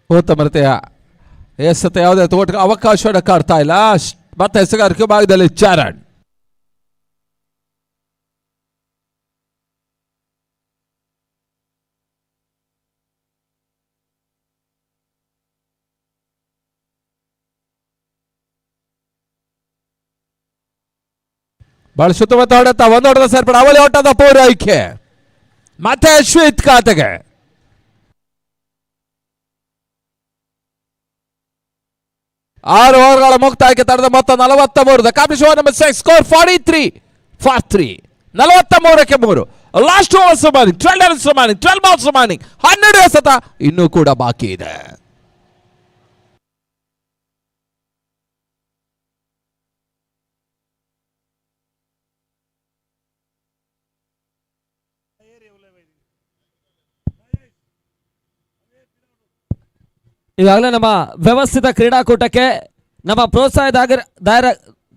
Speaker 1: ಉತ್ತಮ ರೀತಿಯ ಎಸೆತ ಯಾವುದೇ ಓಟ ಅವಕಾಶವನ್ನು ಕಾಡ್ತಾ ಇಲ್ಲ. ಮತ್ತೆ ಎಸೆಗಾರಿಕೆ ಭಾಗದಲ್ಲಿ ಚರಣ್. ಬಹಳ ಸುತ್ತಮುತ್ತ ಹೊಡೆತ. 1 ಓಟದ ಸೇರ್ಪಡೆ. ಅವಳಿ ಓಟದ ಪೂರೈಕೆ ಮತ್ತೆ ಯಶ್ವಿತ್ ಖಾತೆಗೆ. 6 ಓವರ್ಗಳ ಮುಕ್ತಾಯಕ್ಕೆ ತಡೆದ ಮೊತ್ತ 43. The competition number 6 score 43 for 3. 43ಕ್ಕೆ 3. Last overs remaining, 12 runs remaining, 12 balls remaining, 12 ಎಸೆತ ಇನ್ನೂ ಕೂಡ ಬಾಕಿ ಇದೆ.
Speaker 3: ಈಗಾಗಲೇ ನಮ್ಮ ವ್ಯವಸ್ಥಿತ ಕ್ರೀಡಾಕೂಟಕ್ಕೆ ನಮ್ಮ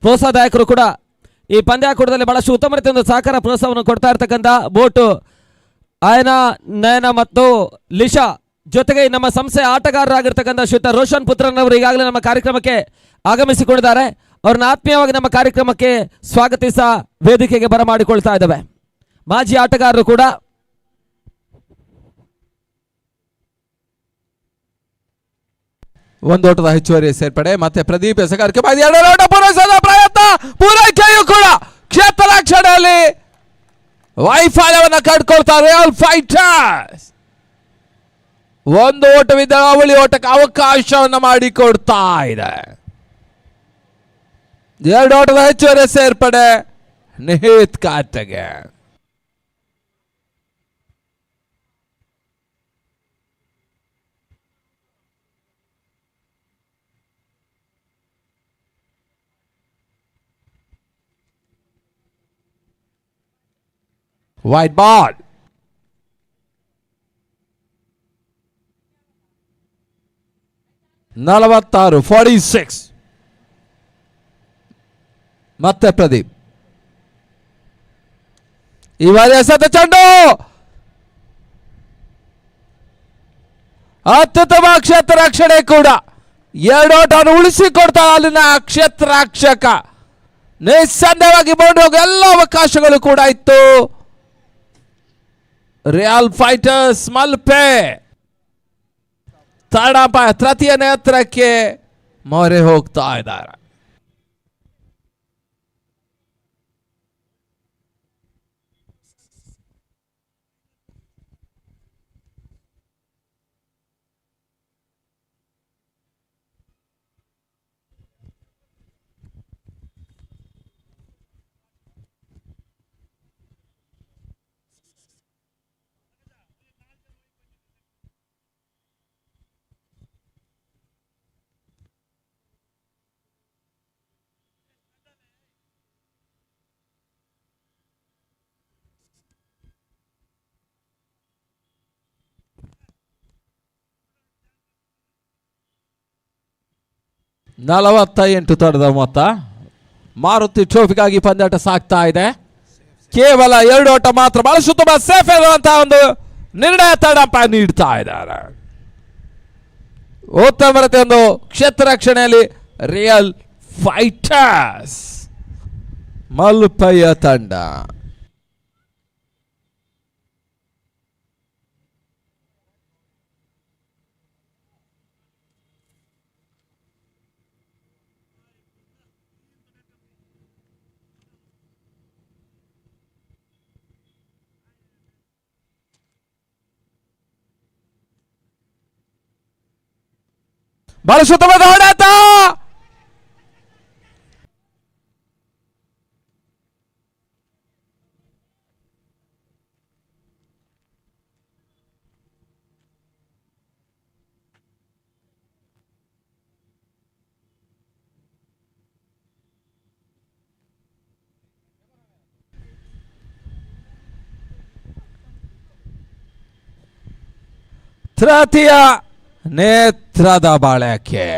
Speaker 3: ಪ್ರೋತ್ಸಾಹದಾಯಕರು ಕೂಡ ಈ ಪಂದ್ಯಾಕೂಟದಲ್ಲಿ ಬಹಳಷ್ಟು ಉತ್ತಮ ರೀತಿಯ ಒಂದು ಸಹಕಾರ ಪ್ರೋತ್ಸಾಹವನ್ನು ಕೊಡ್ತಾ ಇರ್ತಕ್ಕಂಥ ಬೋಟು ಆಯನ, ನಯನ ಮತ್ತು ಲಿಶಾ, ಜೊತೆಗೆ ನಮ್ಮ ಸಂಸ್ಥೆಯ ಆಟಗಾರರಾಗಿರ್ತಕ್ಕಂಥ ಶ್ರೀಯುತ ರೋಷನ್ ಪುತ್ರನವರು ಈಗಾಗಲೇ ನಮ್ಮ ಕಾರ್ಯಕ್ರಮಕ್ಕೆ ಆಗಮಿಸಿಕೊಂಡಿದ್ದಾರೆ. ಅವ್ರನ್ನ ಆತ್ಮೀಯವಾಗಿ ನಮ್ಮ ಕಾರ್ಯಕ್ರಮಕ್ಕೆ ಸ್ವಾಗತಿಸ ವೇದಿಕೆಗೆ ಬರಮಾಡಿಕೊಳ್ತಾ ಇದ್ದೇವೆ. ಮಾಜಿ ಆಟಗಾರರು ಕೂಡ
Speaker 1: ಒಂದು ಓಟದ ಹೆಚ್ಚುವರಿ ಸೇರ್ಪಡೆ. ಮತ್ತೆ ಪ್ರದೀಪ್ ಎಸಗಾರಿಕೆ ಮಾಡಿ 2 ಓಟ ಪೂರೈಸದ ಪ್ರಯತ್ನ, ಪೂರೈಕೆಯೂ ಕೂಡ ಕ್ಷೇತ್ರ ರಕ್ಷಣೆಯಲ್ಲಿ ವೈಫಲ್ಯವನ್ನು ಕಂಡುಕೊಳ್ತಾರೆ ರಿಯಲ್ ಫೈಟರ್ಸ್. ಒಂದು ಓಟವಿದ್ದ ಅವಳಿ ಓಟಕ್ಕೆ ಅವಕಾಶವನ್ನು ಮಾಡಿಕೊಡ್ತಾ ಇದೆ. 2 ಓಟದ ಹೆಚ್ಚುವರಿ ಸೇರ್ಪಡೆ ನಿಹಿತ್ ಖಾತೆಗೆ. ವೈಟ್ ಬಾಲ್, ನಲವತ್ತಾರು, 46. ಮತ್ತೆ ಪ್ರದೀಪ್ ಈ ಬಾರಿ ಎಸೆತ ಚೆಂಡು ಅತ್ಯುತ್ತಮ ಕ್ಷೇತ್ರ ರಕ್ಷಣೆ ಕೂಡ. 2 ಓಟವನ್ನು ಉಳಿಸಿಕೊಡ್ತಾರೆ ಅಲ್ಲಿನ ಕ್ಷೇತ್ರ ರಕ್ಷಕ. ನಿಸ್ಸಂದೇಹವಾಗಿ ಬೌಂಡ್ರಿ ಹೋಗೋ ಎಲ್ಲ ಅವಕಾಶಗಳು ಕೂಡ ಇತ್ತು. ರಿಯಲ್ ಫೈಟರ್ಸ್ ಮಲ್ಪೆ ತೃತೀಯ ನೇತ್ರಕ್ಕೆ ಮೊರೆ ಹೋಗ್ತಾ ಇದ್ದಾರೆ. ನಲವತ್ತ ತೊಡೆದ ಮೊತ್ತ. ಮಾರುತಿ ಟ್ರೋಫಿಗಾಗಿ ಪಂದ್ಯಾಟ ಸಾಗ್ತಾ ಇದೆ. ಕೇವಲ 2 ಓಟ ಮಾತ್ರ, ಬಹಳ ಉತ್ತಮ ಸೇಫ್ ಇರುವಂತಹ ಒಂದು ನಿರ್ಣಯ ತಡಂಪ ನೀಡ್ತಾ ಇದ್ದಾರೆ. ಉತ್ತಮ ರೀತಿಯ ಒಂದು ಕ್ಷೇತ್ರ ರಕ್ಷಣೆಯಲ್ಲಿ ರಿಯಲ್ ಫೈಟರ್ಸ್ ಮಲ್ಪೆಯ ತಂಡ. ಬಹಳ ಉತ್ತಮವಾದ ಹೊಡೆತ, ತೃತೀಯ ನೇತ್ರದ ಬಳಕೆ.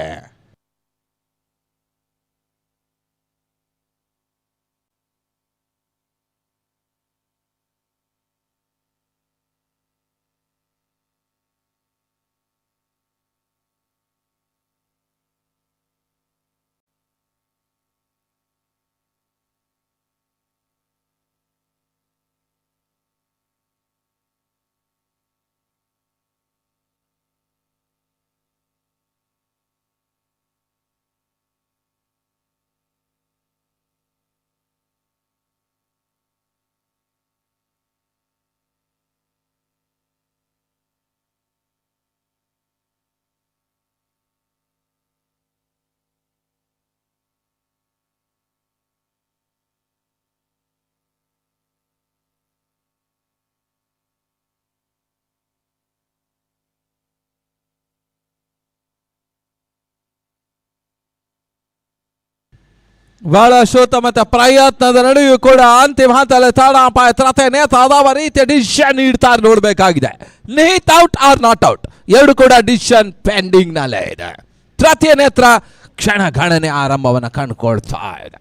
Speaker 1: ಬಹಳ ಶೋತ ಪ್ರಯತ್ನದ ನಡುವೆಯೂ ಕೂಡ ಅಂತಿಮ ಹಂತದಲ್ಲಿ ತಡಾಪಾಯ ತ್ರತೆ ನೇತ ಯಾವ ರೀತಿಯ ಡಿಸಿಷನ್ ನೀಡ್ತಾರೆ ನೋಡಬೇಕಾಗಿದೆ. Neat out or not out ಎರಡು ಕೂಡ ಡಿಸಿಷನ್ ಪೆಂಡಿಂಗ್ ನಲ್ಲೇ ಇದೆ. ತೃತೀಯ ನೇತ್ರ ಕ್ಷಣ ಗಣನೆ ಆರಂಭವನ್ನು ಕಂಡುಕೊಳ್ತಾ ಇದೆ.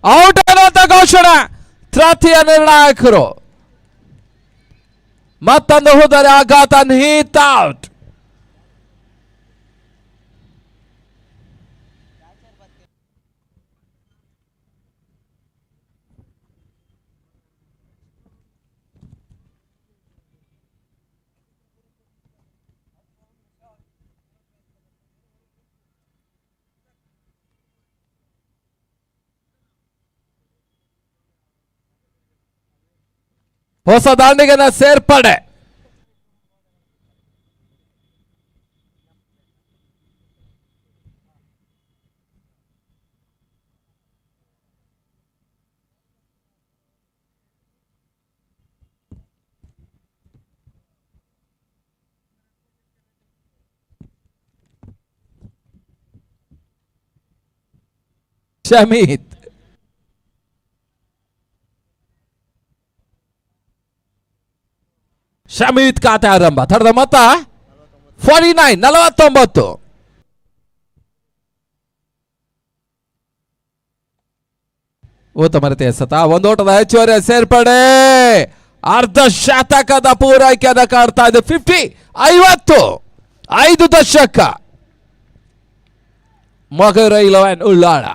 Speaker 1: ಔಟ್ ಅನ್ನುವಂತ ಘೋಷಣೆ. ತೃತೀಯ ನಿರ್ಣಾಯಕರು ಮತ್ತೊಂದು ಹೋದರೆ ಆಘಾತ. Neat out. ಹೊಸ ದಾಂಡಿಗನ ಸೇರ್ಪಡೆ. ಶಮೀತ್ ಶಮೀತ್ ಖಾತೆ ಆರಂಭ. ತಡದ ಮೊತ್ತ 49. ಉತ್ತಮ ರೀತಿಯ ಸತ. ಒಂದು ಓಟದ ಹೆಚ್ಚುವರಿ ಸೇರ್ಪಡೆ. ಅರ್ಧ ಶತಕದ ಪೂರೈಕೆಯನ್ನು ಕಾಡ್ತಾ ಇದೆ. 50 5 ದಶಕ. ಮೊಗೇರ 11 ಉಳ್ಳಾಳ.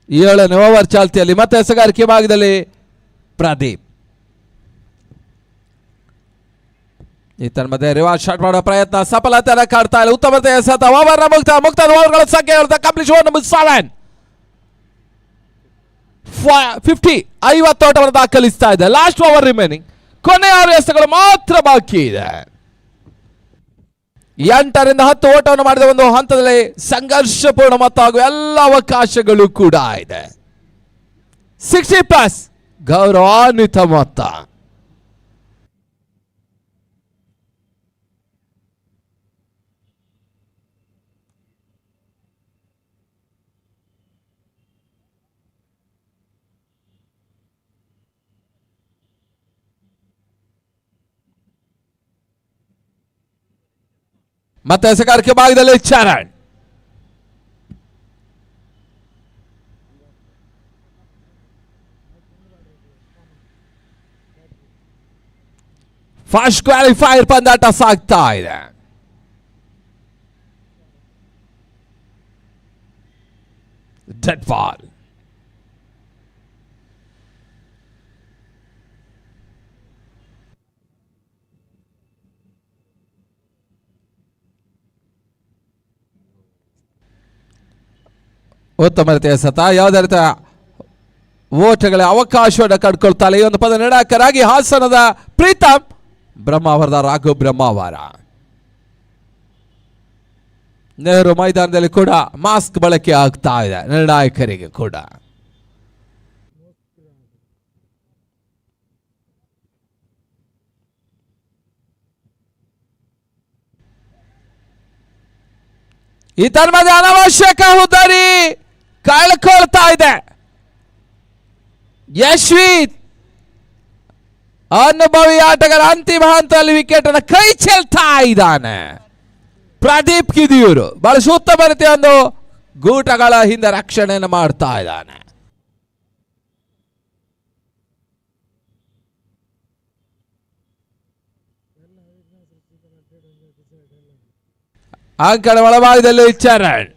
Speaker 1: ಏಳನೇ ಓವರ್ ಚಾಲ್ತಿಯಲ್ಲಿ ಮತ್ತೆ ಎಸಗಾರಿಕೆ ಭಾಗದಲ್ಲಿ ಪ್ರದೀಪ್. ಈತನ ಮಧ್ಯೆ ರಿವರ್ಸ್ ಶಾಟ್ ಮಾಡೋ ಪ್ರಯತ್ನ ಸಫಲತೆಯನ್ನು ಕಾಡ್ತಾ ಇಲ್ಲ. ಉತ್ತಮ ಎಸೆತ. ಓವರ್ ಮುಕ್ತಾದ ಓವರ್ಗಳ ಸಂಖ್ಯೆ ಕಂಪ್ಲೀಟ್. ಓವರ್ ನಂಬರ್ 7 50 ಓಟವನ್ನು ದಾಖಲಿಸ್ತಾ ಇದೆ. Last over remaining. ಕೊನೆ 6 ಎಸೆತಗಳು ಮಾತ್ರ ಬಾಕಿ ಇದೆ. 8ರಿಂದ 10 ಓಟವನ್ನು ಮಾಡಿದ ಒಂದು ಹಂತದಲ್ಲಿ ಸಂಘರ್ಷಪೂರ್ಣ ಮೊತ್ತ ಹಾಗೂ ಎಲ್ಲ ಅವಕಾಶಗಳು ಕೂಡ ಇದೆ. 60+ ಗೌರವಾನ್ವಿತ ಮೊತ್ತ. ಮತ್ತೆ ಎಸೆಗಾರಿಕೆ ಭಾಗದಲ್ಲಿ ಚರಣ್. ಫಸ್ಟ್ ಕ್ವಾಲಿಫೈರ್ ಪಂದಾಟ ಸಾಗ್ತಾ ಇದೆ. Dead ball. ಉತ್ತಮ ರೀತಿಯ ಸತ. ಯಾವುದೇ ರೀತಿಯ ಓಟಗಳ ಅವಕಾಶವನ್ನು ಕಂಡುಕೊಳ್ತಾಳೆ. ಈ ಒಂದು ಪದ ನಿರ್ಣಾಯಕರಾಗಿ ಹಾಸನದ ಪ್ರೀತಮ್, ಬ್ರಹ್ಮಾವರದ ರಾಘು ಬ್ರಹ್ಮಾವರ. ನೆಹರು ಮೈದಾನದಲ್ಲಿ ಕೂಡ ಮಾಸ್ಕ್ ಬಳಕೆ ಆಗ್ತಾ ಇದೆ ನಿರ್ಣಾಯಕರಿಗೆ ಕೂಡ. ಈ ತನ್ಮಧ್ಯೆ ಅನಾವಶ್ಯಕ ಹುದ್ದರಿ ಕಳ್ಕೊಳ್ತಾ ಇದೆ. ಯಶ್ವೀತ್ ಅನುಭವಿ ಆಟಗಾರ ಅಂತಿಮ ಹಂತದಲ್ಲಿ ವಿಕೆಟ್ ಅನ್ನು ಕೈ ಚೆಲ್ತಾ ಇದ್ದಾನೆ. ಪ್ರದೀಪ್ ಕಿದಿಯೂರು ಬಹಳ ಉತ್ತಮ ರೀತಿಯ ಒಂದು ಗೂಟಗಳ ಹಿಂದೆ ರಕ್ಷಣೆಯನ್ನು ಮಾಡ್ತಾ ಇದ್ದಾನೆ. ಅಂಕಣ ಒಳಭಾಗದಲ್ಲಿ ಚರಣ್.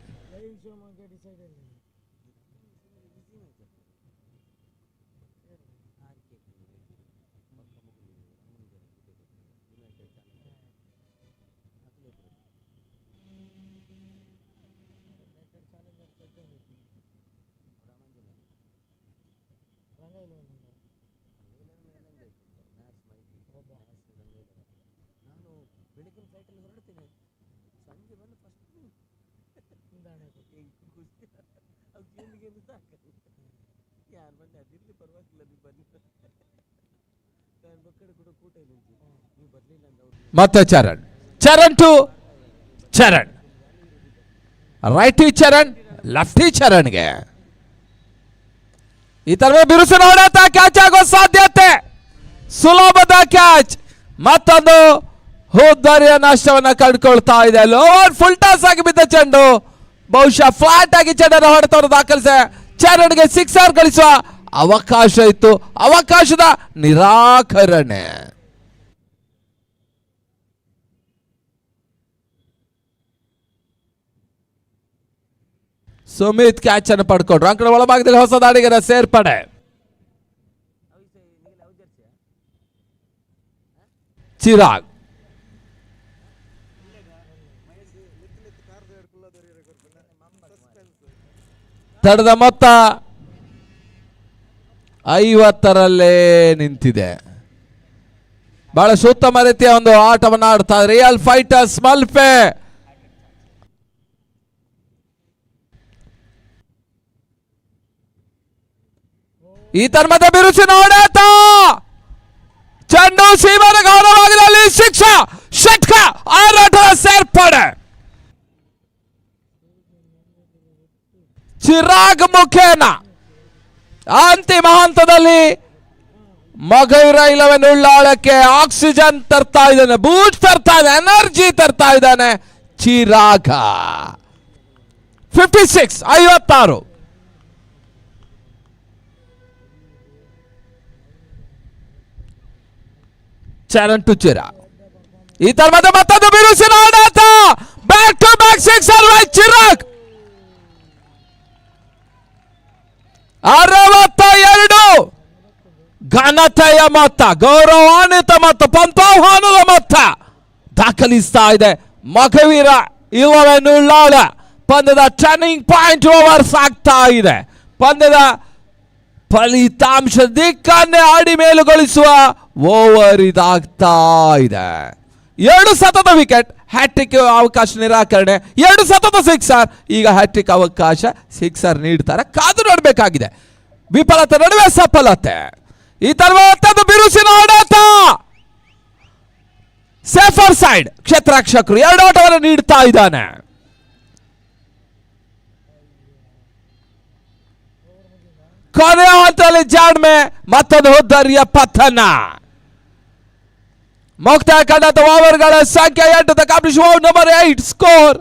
Speaker 1: ಮತ್ತೆ ಚರಣ್, ಚರಣ್ ಟು ಚರಣ್, ರೈಟಿ ಚರಣ್, ಲೆಫ್ಟಿ ಚರಣ್ಗೆ ಈ ತರ ಬಿರುಸಿನ ಹೊಡೆತ ಕ್ಯಾಚ್ ಆಗೋ ಸಾಧ್ಯತೆ. ಸುಲಭದ ಕ್ಯಾಚ್, ಮತ್ತೊಂದು ಹುದ್ದರಿಯ ನಷ್ಟವನ್ನ ಕಂಡುಕೊಳ್ತಾ ಇದೆ. ಲೋವರ್ ಫುಲ್ ಟಾಸ್ ಆಗಿ ಬಿದ್ದ ಚೆಂಡು ಬಹುಶಃ ಫ್ಲಾಟ್ ಆಗಿ ಚೆಂಡನ್ನು ಹೊಡೆತವನ್ನು ದಾಖಲಿಸಿ ಚರಣ್ಗೆ ಸಿಕ್ಸರ್ ಗಳಿಸುವ ಅವಕಾಶ ಇತ್ತು. ಅವಕಾಶದ ನಿರಾಕರಣೆ. ಸುಮಿತ್ ಕ್ಯಾಚ್ ಅನ್ನು ಪಡ್ಕೊಂಡ್ರು. ಅಂಕಣ ಒಳಭಾಗದಲ್ಲಿ ಹೊಸ ದಾಡಿಗರ ಸೇರ್ಪಡೆ. ಚಿರಾಗ್ ತಡದ ಮೊತ್ತ 50ರಲ್ಲೇ ನಿಂತಿದೆ. ಬಹಳ ಉತ್ತಮ ರೀತಿಯ ಒಂದು ಆಟವನ್ನು ಆಡ್ತಾ ರಿಯಲ್ ಫೈಟರ್ಸ್ ಮಲ್ಪೆ. ಈ ತನ್ಮದ ಬಿರುಸಿನ ಹೊಡೆತ, ಚೆಂಡು ಸೀಮನ ಗೌರವದಲ್ಲಿ ಶಿಕ್ಷಾ ಷಟ್ಕ ಆರಾಟದ ಸೇರ್ಪಡೆ. ಚಿರಾಗ್ ಮುಖೇನ ಅಂತಿಮ ಹಂತದಲ್ಲಿ ಮೊಗವೀರ 11 ಉಳ್ಳಾಳಕ್ಕೆ ಆಕ್ಸಿಜನ್ ತರ್ತಾ ಇದ್ದಾನೆ, ಬೂಸ್ಟ್ ತರ್ತಾ ಇದ್ದಾನೆ, ಎನರ್ಜಿ ತರ್ತಾ ಇದ್ದಾನೆ ಚಿರಾಗ. 56 ಚರಣ್ ಟು ಚಿರಾಗ್. ಈ ತರ ಮತ್ತೊಂದು ಬಿರುಸಿನ ಹೊಡೆತ, back to back sixer by Chirag. 62 ಘನತೆಯ ಮೊತ್ತ, ಗೌರವಾನ್ವಿತ ಮೊತ್ತ, ಪಂಥಾಹ್ವಾನದ ಮೊತ್ತ ದಾಖಲಿಸ್ತಾ ಇದೆ ಮೊಗವೀರ 11 ಉಳ್ಳಾಳ. ಪಂದ್ಯದ ಟರ್ನಿಂಗ್ ಪಾಯಿಂಟ್ ಓವರ್ಸ್ ಆಗ್ತಾ ಇದೆ. ಪಂದ್ಯದ ಫಲಿತಾಂಶ ದಿಕ್ಕನ್ನೇ ಆಡಿ ಮೇಲುಗೊಳಿಸುವ ಓವರ್ ಇದಾಗ್ತಾ ಇದೆ. 2 ಸತತ ವಿಕೆಟ್, ಹ್ಯಾಟ್ರಿಕ್ ಅವಕಾಶ ನಿರಾಕರಣೆ, 2 ಸತತ ಸಿಕ್ಸರ್. ಈಗ ಹ್ಯಾಟ್ರಿಕ್ ಅವಕಾಶ, ಸಿಕ್ಸರ್ ನೀಡ್ತಾರೆ, ಕಾದು ನೋಡಬೇಕಾಗಿದೆ. ವಿಫಲತೆ ನಡುವೆ ಸಫಲತೆ. ಈ ತರ ಬಿರುಸಿನ ಹೊಡೆತ, ಸೇಫರ್ ಸೈಡ್ ಕ್ಷೇತ್ರರಕ್ಷಕರು 2 ಆಟವನ್ನು ನೀಡ್ತಾ ಇದ್ದಾನೆ. ಕೊನೆಯ ಹಂತದಲ್ಲಿ ಜಾಡ್ಮೆ, ಮತ್ತೊಂದು ಹುದ್ದರಿಯ ಪತನ. ಮುಕ್ತಾಯ ಕಂಡಂತ ಓವರ್ಗಳ ಸಂಖ್ಯೆ 8. Competition over number 8. Score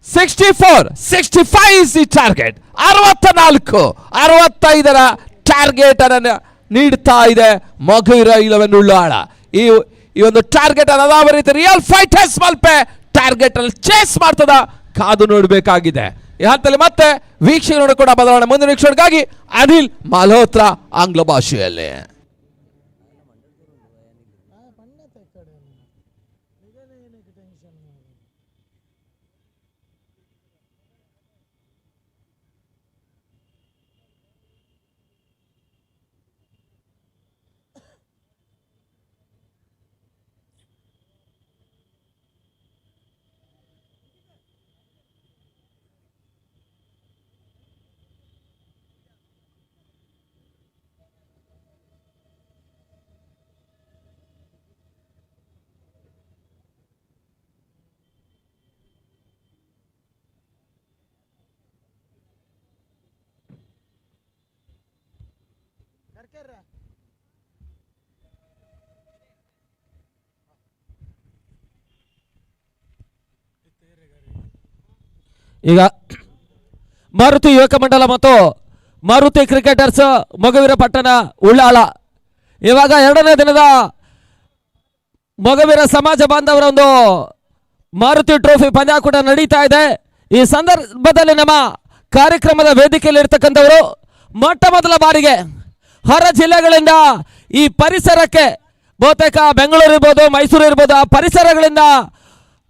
Speaker 1: 65 is the target. 65ರ ಟಾರ್ಗೆಟ್ ಅನ್ನು ನೀಡ್ತಾ ಇದೆ ಮೊಗವೀರ 11 ಉಳ್ಳಾಳ. ಈ ಒಂದು ಟಾರ್ಗೆಟ್ ಅನ್ನು ಯಾವ ರೀತಿ ರಿಯಲ್ ಫೈಟರ್ಸ್ ಮಲ್ಪೆ ಟಾರ್ಗೆಟ್ ಅಲ್ಲಿ ಚೇಸ್ ಮಾಡ್ತದ ಕಾದು ನೋಡಬೇಕಾಗಿದೆ. ಈ ಹಂತದಲ್ಲಿ ಮತ್ತೆ ವೀಕ್ಷಕರು ಕೂಡ ಬದಲಾವಣೆ. ಮುಂದಿನ ವೀಕ್ಷಣೆಗಾಗಿ ಅನಿಲ್ ಮಲ್ಹೋತ್ರ ಆಂಗ್ಲ ಭಾಷೆಯಲ್ಲಿ.
Speaker 3: ಈಗ ಮಾರುತಿ ಯುವಕ ಮಂಡಲ ಮತ್ತು ಮಾರುತಿ ಕ್ರಿಕೆಟರ್ಸ್ ಮೊಗವೀರ ಪಟ್ಟಣ ಉಳ್ಳಾಳ ಇವಾಗ ಎರಡನೇ ದಿನದ ಮೊಗವೀರ ಸಮಾಜ ಬಾಂಧವರ ಒಂದು ಮಾರುತಿ ಟ್ರೋಫಿ ಪಂದ್ಯಾಕೂಟ ನಡೀತಾ ಇದೆ. ಈ ಸಂದರ್ಭದಲ್ಲಿ ನಮ್ಮ ಕಾರ್ಯಕ್ರಮದ ವೇದಿಕೆಯಲ್ಲಿ ಇರ್ತಕ್ಕಂಥವರು ಮೊಟ್ಟ ಮೊದಲ ಬಾರಿಗೆ ಹೊರ ಜಿಲ್ಲೆಗಳಿಂದ ಈ ಪರಿಸರಕ್ಕೆ ಬಹುತೇಕ ಬೆಂಗಳೂರು ಇರ್ಬೋದು ಮೈಸೂರು ಇರ್ಬೋದು ಆ ಪರಿಸರಗಳಿಂದ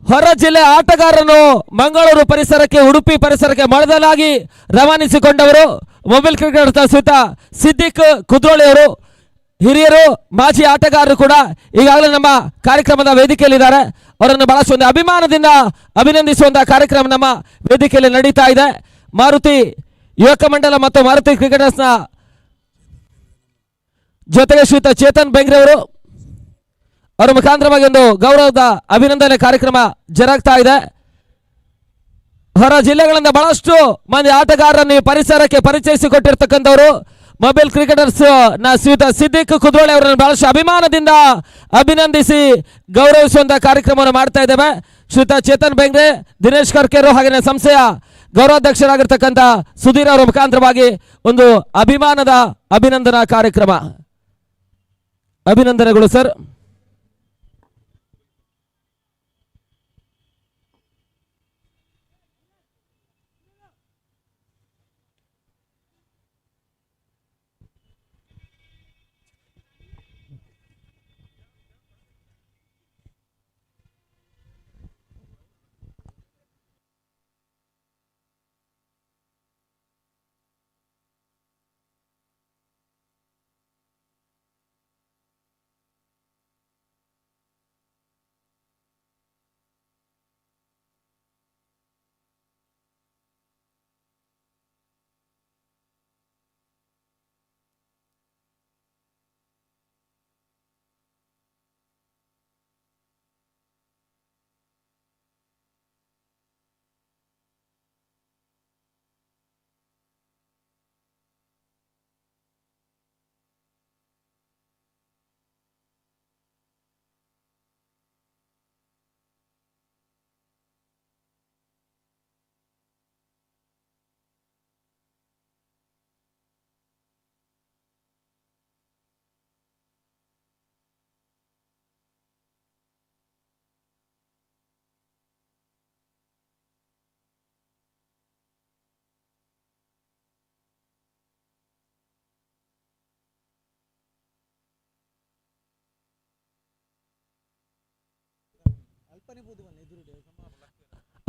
Speaker 3: ಹೊರ ಜಿಲ್ಲೆ ಆಟಗಾರರನ್ನು ಮಂಗಳೂರು ಪರಿಸರಕ್ಕೆ ಉಡುಪಿ ಪರಿಸರಕ್ಕೆ ಮೊದಲಾಗಿ ರವಾನಿಸಿಕೊಂಡವರು ಮೊಬೈಲ್ ಕ್ರಿಕೆಟ್ ಸ್ವಿತ ಸಿದ್ದಿಕ್ ಕುದ್ರೋಳಿ ಅವರು ಹಿರಿಯರು ಮಾಜಿ ಆಟಗಾರರು ಕೂಡ ಈಗಾಗಲೇ ನಮ್ಮ ಕಾರ್ಯಕ್ರಮದ ವೇದಿಕೆಯಲ್ಲಿದ್ದಾರೆ. ಅವರನ್ನು ಬಹಳಷ್ಟು ಒಂದು ಅಭಿಮಾನದಿಂದ ಅಭಿನಂದಿಸುವಂತಹ ಕಾರ್ಯಕ್ರಮ ನಮ್ಮ ವೇದಿಕೆಯಲ್ಲಿ ನಡೀತಾ ಇದೆ. ಮಾರುತಿ ಯುವಕ ಮಂಡಲ ಮತ್ತು ಮಾರುತಿ ಕ್ರಿಕೆಟರ್ಸ್ನ ಜೊತೆಗೆ ಶ್ರೀಯುತ ಚೇತನ್ ಬೆಂಗ್ರೆ ಅವರು ಅವರ ಮುಖಾಂತರವಾಗಿ ಒಂದು ಗೌರವದ ಅಭಿನಂದನೆ ಕಾರ್ಯಕ್ರಮ ಜರುಗ್ತಾ ಇದೆ. ಹೊರ ಜಿಲ್ಲೆಗಳಿಂದ ಬಹಳಷ್ಟು ಮಂದಿ ಆಟಗಾರರನ್ನು ಈ ಪರಿಸರಕ್ಕೆ ಪರಿಚಯಿಸಿಕೊಟ್ಟಿರ್ತಕ್ಕಂಥವರು ಮೊಬೈಲ್ ಕ್ರಿಕೆಟರ್ಸ್ ನ ಶ್ರೀಯುತ ಸಿದ್ದಿಕ್ ಕುದ್ರೋಳಿ ಅವರನ್ನು ಬಹಳಷ್ಟು ಅಭಿಮಾನದಿಂದ ಅಭಿನಂದಿಸಿ ಗೌರವಿಸುವಂತಹ ಕಾರ್ಯಕ್ರಮವನ್ನು ಮಾಡ್ತಾ ಇದ್ದೇವೆ. ಶ್ರೀಯುತ ಚೇತನ್ ಬೆಂಗ್ರೆ, ದಿನೇಶ್ ಕರ್ಕೇರು ಹಾಗೆ ಸಂಸ್ಥೆಯ ಗೌರವಾಧ್ಯಕ್ಷರಾಗಿರ್ತಕ್ಕಂಥ ಸುಧೀರ್ ಅವರ ಮುಖಾಂತರವಾಗಿ ಒಂದು ಅಭಿಮಾನದ ಅಭಿನಂದನಾ ಕಾರ್ಯಕ್ರಮ. ಅಭಿನಂದನೆಗಳು ಸರ್.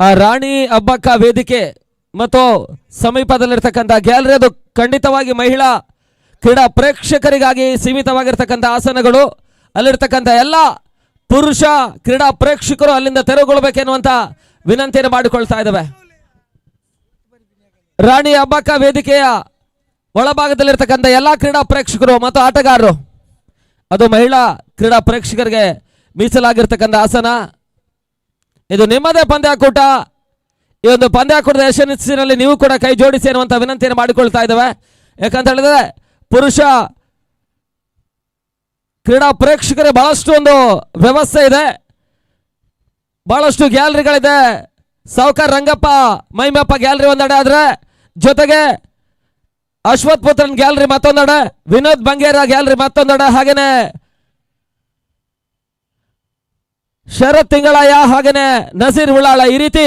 Speaker 3: ಆ ರಾಣಿ ಹಬ್ಬಕ್ಕ ವೇದಿಕೆ ಮತ್ತು ಸಮೀಪದಲ್ಲಿರ್ತಕ್ಕಂಥ ಗ್ಯಾಲರಿ ಅದು ಖಂಡಿತವಾಗಿ ಮಹಿಳಾ ಕ್ರೀಡಾ ಪ್ರೇಕ್ಷಕರಿಗಾಗಿ ಸೀಮಿತವಾಗಿರ್ತಕ್ಕಂಥ ಆಸನಗಳು. ಅಲ್ಲಿರ್ತಕ್ಕಂಥ ಎಲ್ಲ ಪುರುಷ ಕ್ರೀಡಾ ಪ್ರೇಕ್ಷಕರು ಅಲ್ಲಿಂದ ತೆರವುಗೊಳ್ಬೇಕೆನ್ನುವಂತ ವಿನಂತಿಯನ್ನು ಮಾಡಿಕೊಳ್ತಾ ಇದ್ದಾವೆ. ರಾಣಿ ಹಬ್ಬಕ್ಕ ವೇದಿಕೆಯ ಒಳಭಾಗದಲ್ಲಿರ್ತಕ್ಕಂಥ ಎಲ್ಲ ಕ್ರೀಡಾ ಪ್ರೇಕ್ಷಕರು ಮತ್ತು ಆಟಗಾರರು, ಅದು ಮಹಿಳಾ ಕ್ರೀಡಾ ಪ್ರೇಕ್ಷಕರಿಗೆ ಮೀಸಲಾಗಿರ್ತಕ್ಕಂಥ ಆಸನ. ಇದು ನಿಮ್ಮದೇ ಪಂದ್ಯಾಕೂಟ. ಈ ಒಂದು ಪಂದ್ಯಾಕೂಟದ ಯಶಸ್ಸಿನಲ್ಲಿ ನೀವು ಕೂಡ ಕೈ ಜೋಡಿಸಿ ಅನ್ನುವಂಥ ವಿನಂತಿಯನ್ನು ಮಾಡಿಕೊಳ್ತಾ ಇದ್ದೇವೆ. ಯಾಕಂತ ಹೇಳಿದ್ರೆ ಪುರುಷ ಕ್ರೀಡಾ ಪ್ರೇಕ್ಷಕರಿಗೆ ಬಹಳಷ್ಟು ಒಂದು ವ್ಯವಸ್ಥೆ ಇದೆ, ಬಹಳಷ್ಟು ಗ್ಯಾಲರಿಗಳಿದೆ. ಸಾವುಕಾರ್ ರಂಗಪ್ಪ ಮೈಮಪ್ಪ ಗ್ಯಾಲರಿ ಒಂದೆಡೆ ಆದ್ರೆ ಜೊತೆಗೆ ಅಶ್ವಥ್ ಪುತ್ರನ್ ಗ್ಯಾಲರಿ ಮತ್ತೊಂದೆಡೆ, ವಿನೋದ್ ಬಂಗೇರ ಗ್ಯಾಲರಿ ಮತ್ತೊಂದೆಡೆ, ಹಾಗೇನೆ ಶರತ್ ತಿಂಗಳಯ್ಯ ಹಾಗೇನೆ ನಸೀರ್ ಉಳ್ಳಾಳ, ಈ ರೀತಿ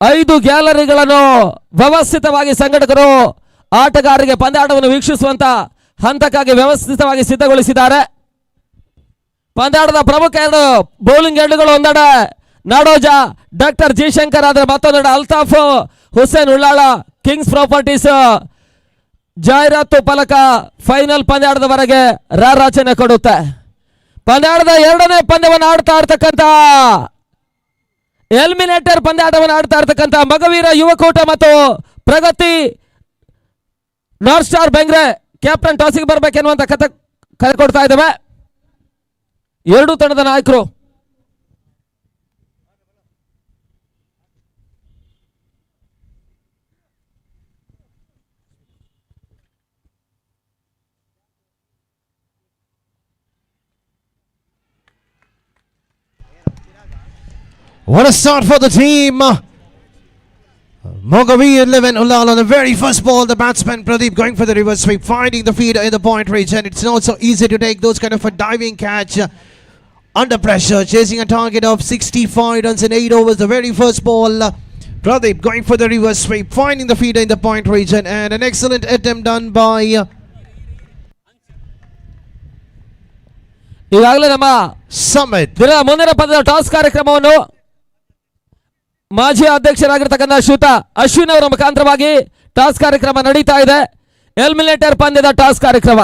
Speaker 3: 5 ಗ್ಯಾಲರಿಗಳನ್ನು ವ್ಯವಸ್ಥಿತವಾಗಿ ಸಂಘಟಕರು ಆಟಗಾರರಿಗೆ ಪಂದ್ಯಾಟವನ್ನು ವೀಕ್ಷಿಸುವಂತ ಹಂತಕ್ಕಾಗಿ ವ್ಯವಸ್ಥಿತವಾಗಿ ಸಿದ್ಧಗೊಳಿಸಿದ್ದಾರೆ. ಪಂದ್ಯಾಟದ ಪ್ರಮುಖ 2 ಬೌಲಿಂಗ್ ಎಂಡ್ಗಳು ಒಂದೆಡೆ ನಾಡೋಜ ಡಾಕ್ಟರ್ ಜಿ ಶಂಕರ್ ಆದ್ರೆ ಮತ್ತೊಂದೆಡೆ ಅಲ್ತಾಫ್ ಹುಸೇನ್ ಉಳ್ಳಾಳ ಕಿಂಗ್ಸ್ ಪ್ರಾಪರ್ಟೀಸ್ ಜಾಹೀರಾತು ಫಲಕ ಫೈನಲ್ ಪಂದ್ಯಾಟದವರೆಗೆ ರಾರಾಚನೆ ಕೊಡುತ್ತೆ. ಪಂದ್ಯಾಟದ 2ನೇ ಪಂದ್ಯವನ್ನು ಆಡ್ತಾ ಇರ್ತಕ್ಕಂಥ ಎಲಿಮಿನೇಟರ್ ಪಂದ್ಯಾಟವನ್ನು ಆಡ್ತಾ ಇರ್ತಕ್ಕಂಥ ಮಗವೀರ ಯುವಕೂಟ ಮತ್ತು ಪ್ರಗತಿ ನಾರ್ತ್ ಸ್ಟಾರ್ ಬೆಂಗ್ರೆ ಕ್ಯಾಪ್ಟನ್ ಟಾಸಿಗೆ ಬರ್ಬೇಕೆನ್ನುವಂತ ಕರೆ ಕೊಡ್ತಾ ಇದ್ದೇವೆ. 2 ತಂಡದ ನಾಯಕರು
Speaker 4: What a start for the team. Mogaveera 11, ULLAL on the very first ball. The batsman Pradeep going for the reverse sweep, finding the feeder in the point region. It's not so easy to take those kind of a diving catch under pressure, chasing a target of 65 runs in 8 overs. The very first ball. Pradeep going for the reverse sweep, finding the feeder in the point region, and an excellent attempt done by
Speaker 3: ಈಗಾಗಲೇ ನಮ್ಮ
Speaker 4: Sumit.
Speaker 3: ದಿನದ ಮುಂದಿನ ಪಂದ್ಯದ ಟಾಸ್ ಕಾರ್ಯಕ್ರಮವನ್ನು ಮಾಜಿ ಅಧ್ಯಕ್ಷರಾಗಿರ್ತಕ್ಕಂಥ ಶ್ರೀಯುತ ಅಶ್ವಿನ್ ಅವರ ಮುಖಾಂತರವಾಗಿ ಟಾಸ್ ಕಾರ್ಯಕ್ರಮ ನಡೀತಾ ಇದೆ. ಎಲಿಮಿನೇಟರ್ ಪಂದ್ಯದ ಟಾಸ್ ಕಾರ್ಯಕ್ರಮ.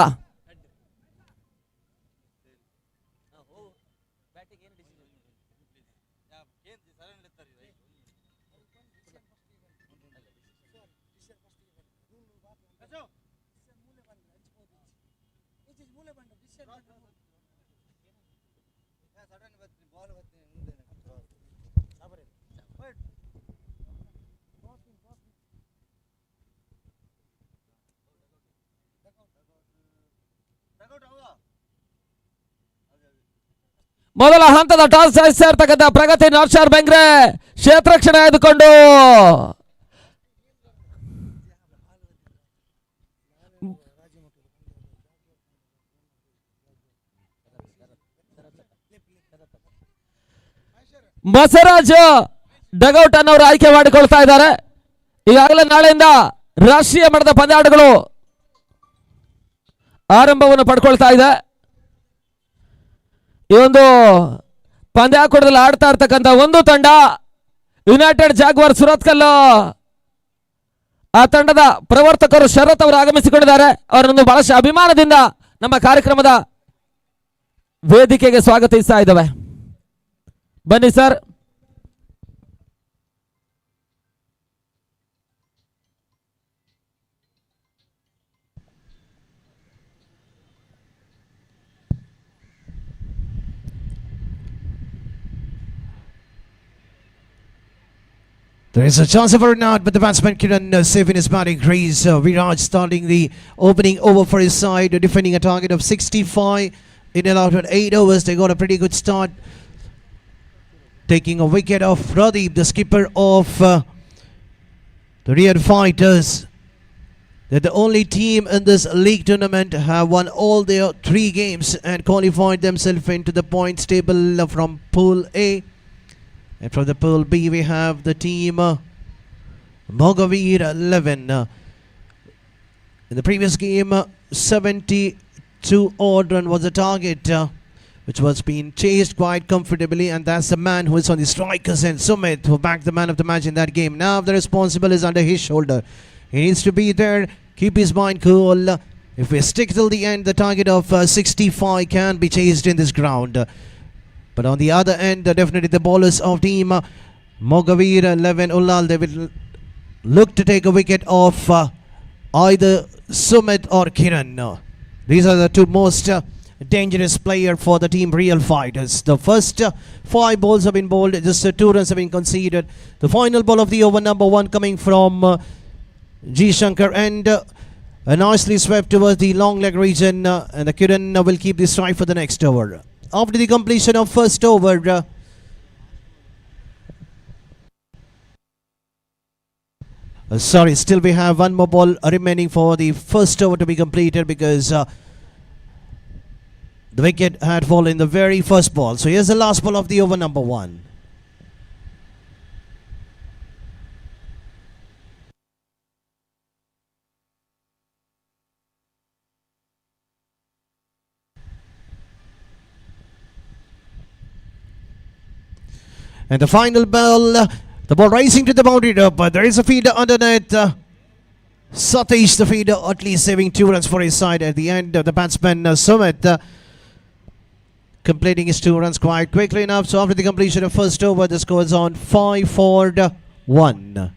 Speaker 3: ಮೊದಲ ಹಂತದ ಟಾಸ್ ಜಯಿಸ್ತಾ ಇರ್ತಕ್ಕಂಥ ಪ್ರಗತಿ ನಾರ್ಶಾರ್ ಬೆಂಗ್ರೆ ಕ್ಷೇತ್ರಕ್ಷಣೆ ಆಯ್ದುಕೊಂಡು ಬಸವರಾಜ್ ಡಗೌಟ್ ಅನ್ನೋರು ಆಯ್ಕೆ ಮಾಡಿಕೊಳ್ತಾ ಇದ್ದಾರೆ. ಈಗಾಗಲೇ ನಾಳೆಯಿಂದ ರಾಷ್ಟ್ರೀಯ ಮಟ್ಟದ ಪಂದ್ಯಾಟಗಳು ಆರಂಭವನ್ನು ಪಡ್ಕೊಳ್ತಾ ಇದೆ. ಈ ಒಂದು ಪಂದ್ಯಾಕೂಟದಲ್ಲಿ ಆಡ್ತಾ ಇರ್ತಕ್ಕಂಥ ಒಂದು ತಂಡ ಯುನೈಟೆಡ್ ಜಾಗ್ವಾರ್ ಸುರತ್ಕಲ್. ಆ ತಂಡದ ಪ್ರವರ್ತಕರು ಶರತ್ ಅವರು ಆಗಮಿಸಿಕೊಂಡಿದ್ದಾರೆ. ಅವರನ್ನು ಬಹಳಷ್ಟು ಅಭಿಮಾನದಿಂದ ನಮ್ಮ ಕಾರ್ಯಕ್ರಮದ ವೇದಿಕೆಗೆ ಸ್ವಾಗತಿಸ್ತಾ ಇದ್ದೇವೆ. ಬನ್ನಿ sir.
Speaker 4: There is a chance of a run out, but the batsman Kiran saving his batting crease. Viraj starting the opening over for his side, defending a target of 65 in allowed 8 overs. They got a pretty good start, taking a wicket of Pradeep, the skipper of the Real Fighters. They're the only team in this league tournament have won all their 3 games and qualified themselves into the points table from Pool A. And from the Pool B, we have the team Mogaveera 11. In the previous game, 72 odd run was the target, which was being chased quite comfortably. And that's the man who is on the strikers end, Sumit, who backed the man of the match in that game. Now the responsibility is under his shoulder. He needs to be there, keep his mind cool. If we stick till the end, the target of 65 can be chased in this ground. But on the other end, definitely the bowlers of team Mogaveera 11 ULLAL, they will look to take a wicket of either Sumit or Kiran. These are the 2 most dangerous players for the team Real Fighters. The first 5 balls have been bowled, just 2 runs have been conceded. The final ball of the over number 1 coming from G. Shankar, and nicely swept towards the long leg region, and the Kiran will keep this strike for the next over. After the completion of first over, still we have 1 more ball remaining for the first over to be completed, because the wicket had fallen in the very first ball. So here's the last ball of the over number 1. And the final ball, the ball rising to the boundary, but there is a feeder underneath. Satish, the feeder, at least saving 2 runs for his side at the end. The batsman Sumit completing his 2 runs quite quickly enough. So after the completion of first over, the score is on 5-4-1.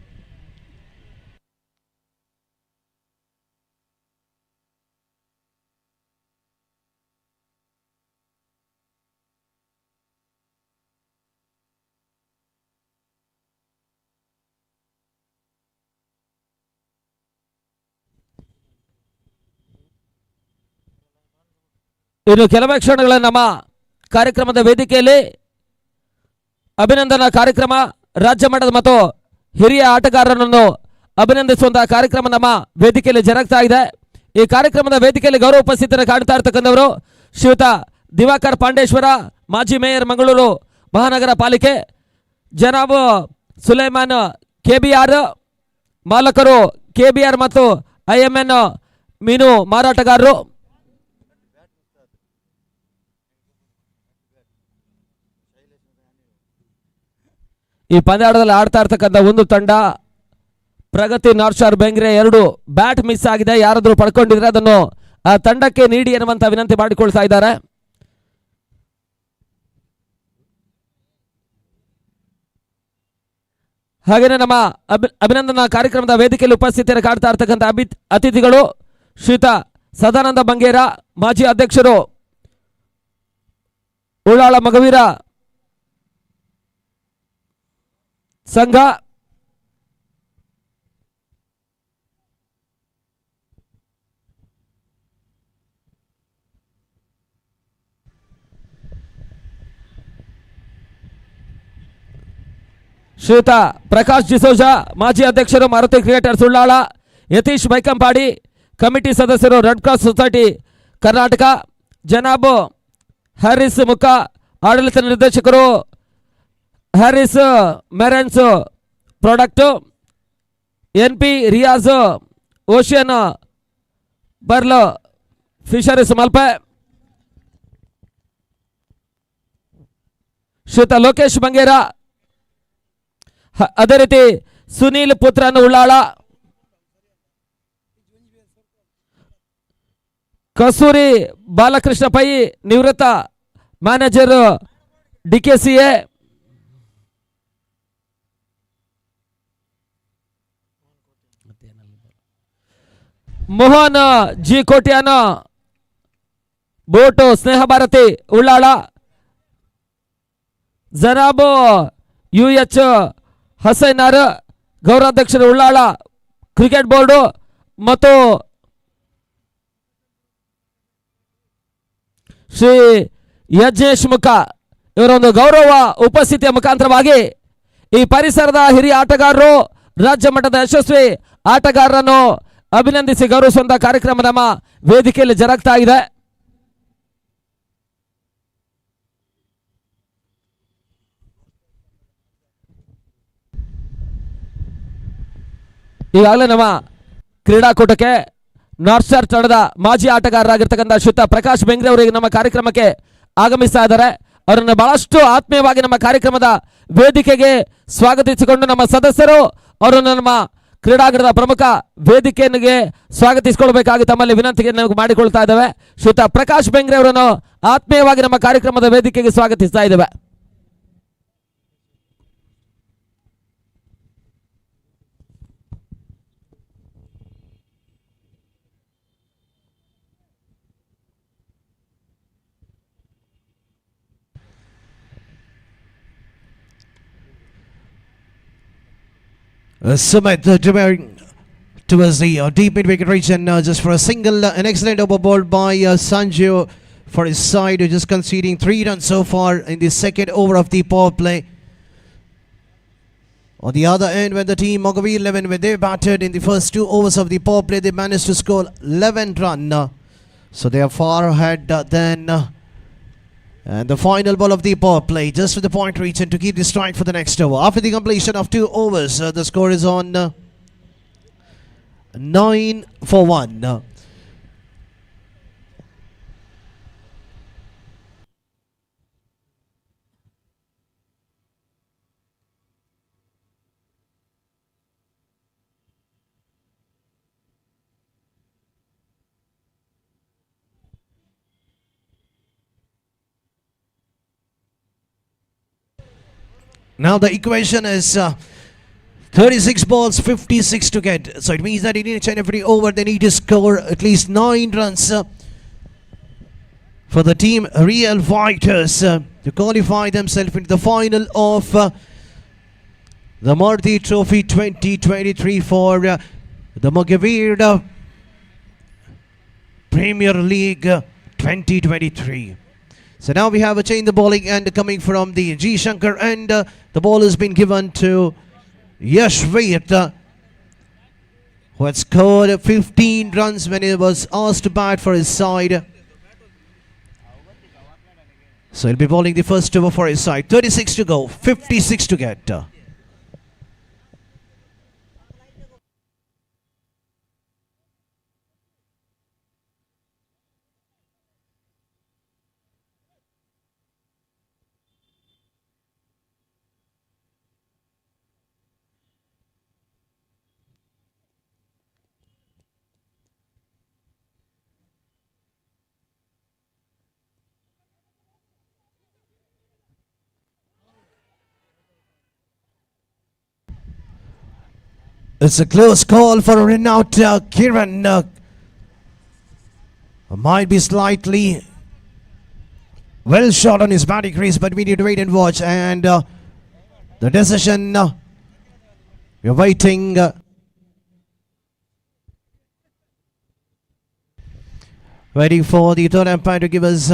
Speaker 3: ಇನ್ನು ಕೆಲವೇ ಕ್ಷಣಗಳ ನಮ್ಮ ಕಾರ್ಯಕ್ರಮದ ವೇದಿಕೆಯಲ್ಲಿ ಅಭಿನಂದನಾ ಕಾರ್ಯಕ್ರಮ ರಾಜ್ಯ ಮಟ್ಟದ ಮತ್ತು ಹಿರಿಯ ಆಟಗಾರರನ್ನು ಅಭಿನಂದಿಸುವಂತಹ ಕಾರ್ಯಕ್ರಮ ನಮ್ಮ ವೇದಿಕೆಯಲ್ಲಿ ಜರುಗ್ತಾ ಇದೆ. ಈ ಕಾರ್ಯಕ್ರಮದ ವೇದಿಕೆಯಲ್ಲಿ ಗೌರವ ಉಪಸ್ಥಿತಿಯನ್ನು ಕಾಣ್ತಾ ಇರ್ತಕ್ಕಂಥವರು ಶ್ರೀಯುತ ದಿವಾಕರ್ ಪಾಂಡೇಶ್ವರ, ಮಾಜಿ ಮೇಯರ್ ಮಂಗಳೂರು ಮಹಾನಗರ ಪಾಲಿಕೆ, ಜನಾಬ್ ಸುಲೈಮಾನ್ KBR, ಮಾಲಕರು KBR ಮತ್ತು IMN ಮೀನು ಮಾರಾಟಗಾರರು. ಈ ಪಂದ್ಯಾಟದಲ್ಲಿ ಆಡ್ತಾ ಇರ್ತಕ್ಕಂಥ ಒಂದು ತಂಡ Pragathi north star Bengre 2 bat miss ಆಗಿದೆ. ಯಾರಾದರೂ ಪಡ್ಕೊಂಡಿದ್ರೆ ಅದನ್ನು ಆ ತಂಡಕ್ಕೆ ನೀಡಿ ಎನ್ನುವಂತ ವಿನಂತಿ ಮಾಡಿಕೊಳ್ತಾ ಇದ್ದಾರೆ. ಹಾಗೇನೆ ನಮ್ಮ ಅಭಿನಂದನಾ ಕಾರ್ಯಕ್ರಮದ ವೇದಿಕೆಯಲ್ಲಿ ಉಪಸ್ಥಿತಿಯನ್ನು ಕಾಡ್ತಾ ಇರ್ತಕ್ಕಂಥ ಅತಿಥಿಗಳು ಶ್ರೀಯುತ ಸದಾನಂದ ಬಂಗೇರ, ಮಾಜಿ ಅಧ್ಯಕ್ಷರು ಉಳ್ಳಾಳ ಮೊಗವೀರ ಸಂಘ, ಶ್ರೀಯುತ ಪ್ರಕಾಶ್ ಡಿಸೋಜಾ, ಮಾಜಿ ಅಧ್ಯಕ್ಷರು ಮಾರುತಿ ಕ್ರಿಕೇಟರ್ಸ್ ಉಳ್ಳಾಳ, ಯತೀಶ್ ಬೈಕಂಪಾಡಿ, ಕಮಿಟಿ ಸದಸ್ಯರು red cross society Karnataka, Janab Haris ಮುಖ, ಆಡಳಿತ ನಿರ್ದೇಶಕರು Haris marines product, NP Riyaz ocean pearl fisheries Malpe, Shriyuta Lokesh Bangera, ಅದೇ ರೀತಿ ಸುನೀಲ್ ಪುತ್ರನ್ ಉಳ್ಳಾಳ, ಕಸ್ತೂರಿ ಬಾಲಕೃಷ್ಣ ಪೈ, ನಿವೃತ್ತ manager DKCA, Mohan G Kotian, boat Sneha Bharathi Ullal, Janab UH Hasainar, ಗೌರವಾಧ್ಯಕ್ಷರು ಉಳ್ಳಾಳ ಕ್ರಿಕೆಟ್ ಬೋರ್ಡು ಮತ್ತು ಶ್ರೀ ಯಜ್ಞೇಶ್ ಮುಖ ಇವರ ಒಂದು ಗೌರವ ಉಪಸ್ಥಿತಿಯ ಮುಖಾಂತರವಾಗಿ ಈ ಪರಿಸರದ ಹಿರಿಯ ಆಟಗಾರರು ರಾಜ್ಯ ಮಟ್ಟದ ಯಶಸ್ವಿ ಆಟಗಾರರನ್ನು ಅಭಿನಂದಿಸಿ ಗೌರವಿಸುವಂತ ಕಾರ್ಯಕ್ರಮ ನಮ್ಮ ವೇದಿಕೆಯಲ್ಲಿ ಜರುಗ್ತಾ ಇದೆ. ಈಗಾಗಲೇ ನಮ್ಮ ಕ್ರೀಡಾಕೂಟಕ್ಕೆ ನಾರ್ತ್ ಸ್ಟಾರ್ ತಂಡದ ಮಾಜಿ ಆಟಗಾರರಾಗಿರ್ತಕ್ಕಂಥ ಶ್ರೀಯುತ ಪ್ರಕಾಶ್ ಬೆಂಗ್ರೆ ಅವರಿಗೆ ನಮ್ಮ ಕಾರ್ಯಕ್ರಮಕ್ಕೆ ಆಗಮಿಸ್ತಾ ಇದ್ದಾರೆ. ಅವರನ್ನು ಬಹಳಷ್ಟು ಆತ್ಮೀಯವಾಗಿ ನಮ್ಮ ಕಾರ್ಯಕ್ರಮದ ವೇದಿಕೆಗೆ ಸ್ವಾಗತಿಸಿಕೊಂಡು ನಮ್ಮ ಸದಸ್ಯರು ಅವರನ್ನು ನಮ್ಮ ಕ್ರೀಡಾಂಗಣದ ಪ್ರಮುಖ ವೇದಿಕೆಗೆ ಸ್ವಾಗತಿಸಿಕೊಳ್ಬೇಕಾಗಿ ತಮ್ಮಲ್ಲಿ ವಿನಂತಿಯನ್ನು ಮಾಡಿಕೊಳ್ತಾ ಇದ್ದೇವೆ. ಶ್ರೀಯುತ ಪ್ರಕಾಶ್ ಬೆಂಗ್ರೆ ಅವರನ್ನು ಆತ್ಮೀಯವಾಗಿ ನಮ್ಮ ಕಾರ್ಯಕ್ರಮದ ವೇದಿಕೆಗೆ ಸ್ವಾಗತಿಸ್ತಾ ಇದ್ದೇವೆ.
Speaker 4: Sumit towards the deep mid-wicket region just for a single, an excellent over ball by Sanju for his side, just conceding 3 runs so far in the second over of the power play. On the other end, when the team Mogaveera 11, when they batted in the first 2 overs of the power play, they managed to score 11 runs. So they are far ahead than and the final ball of the power play, just for the point region to keep the strike for the next over. After the completion of 2 overs, the score is on 9 for 1. Now the equation is 36 balls, 56 to get. So it means that in each and every over they need to score at least 9 runs for the team Real Fighters to qualify themselves into the final of the Maruthi Trophy 2023 for the Mogaveera Premier League 2023. So now we have a change the bowling and coming from the G Shankar and the ball has been given to Yashveet, who had scored 15 runs when he was asked to bat for his side. So he'll be bowling the first over for his side. 36 to go, 56 to get. It's a close call for a run-out. Kiran might be slightly well shot on his batting crease, but we need to wait and watch. And the decision, we're waiting. Waiting for the third umpire to give us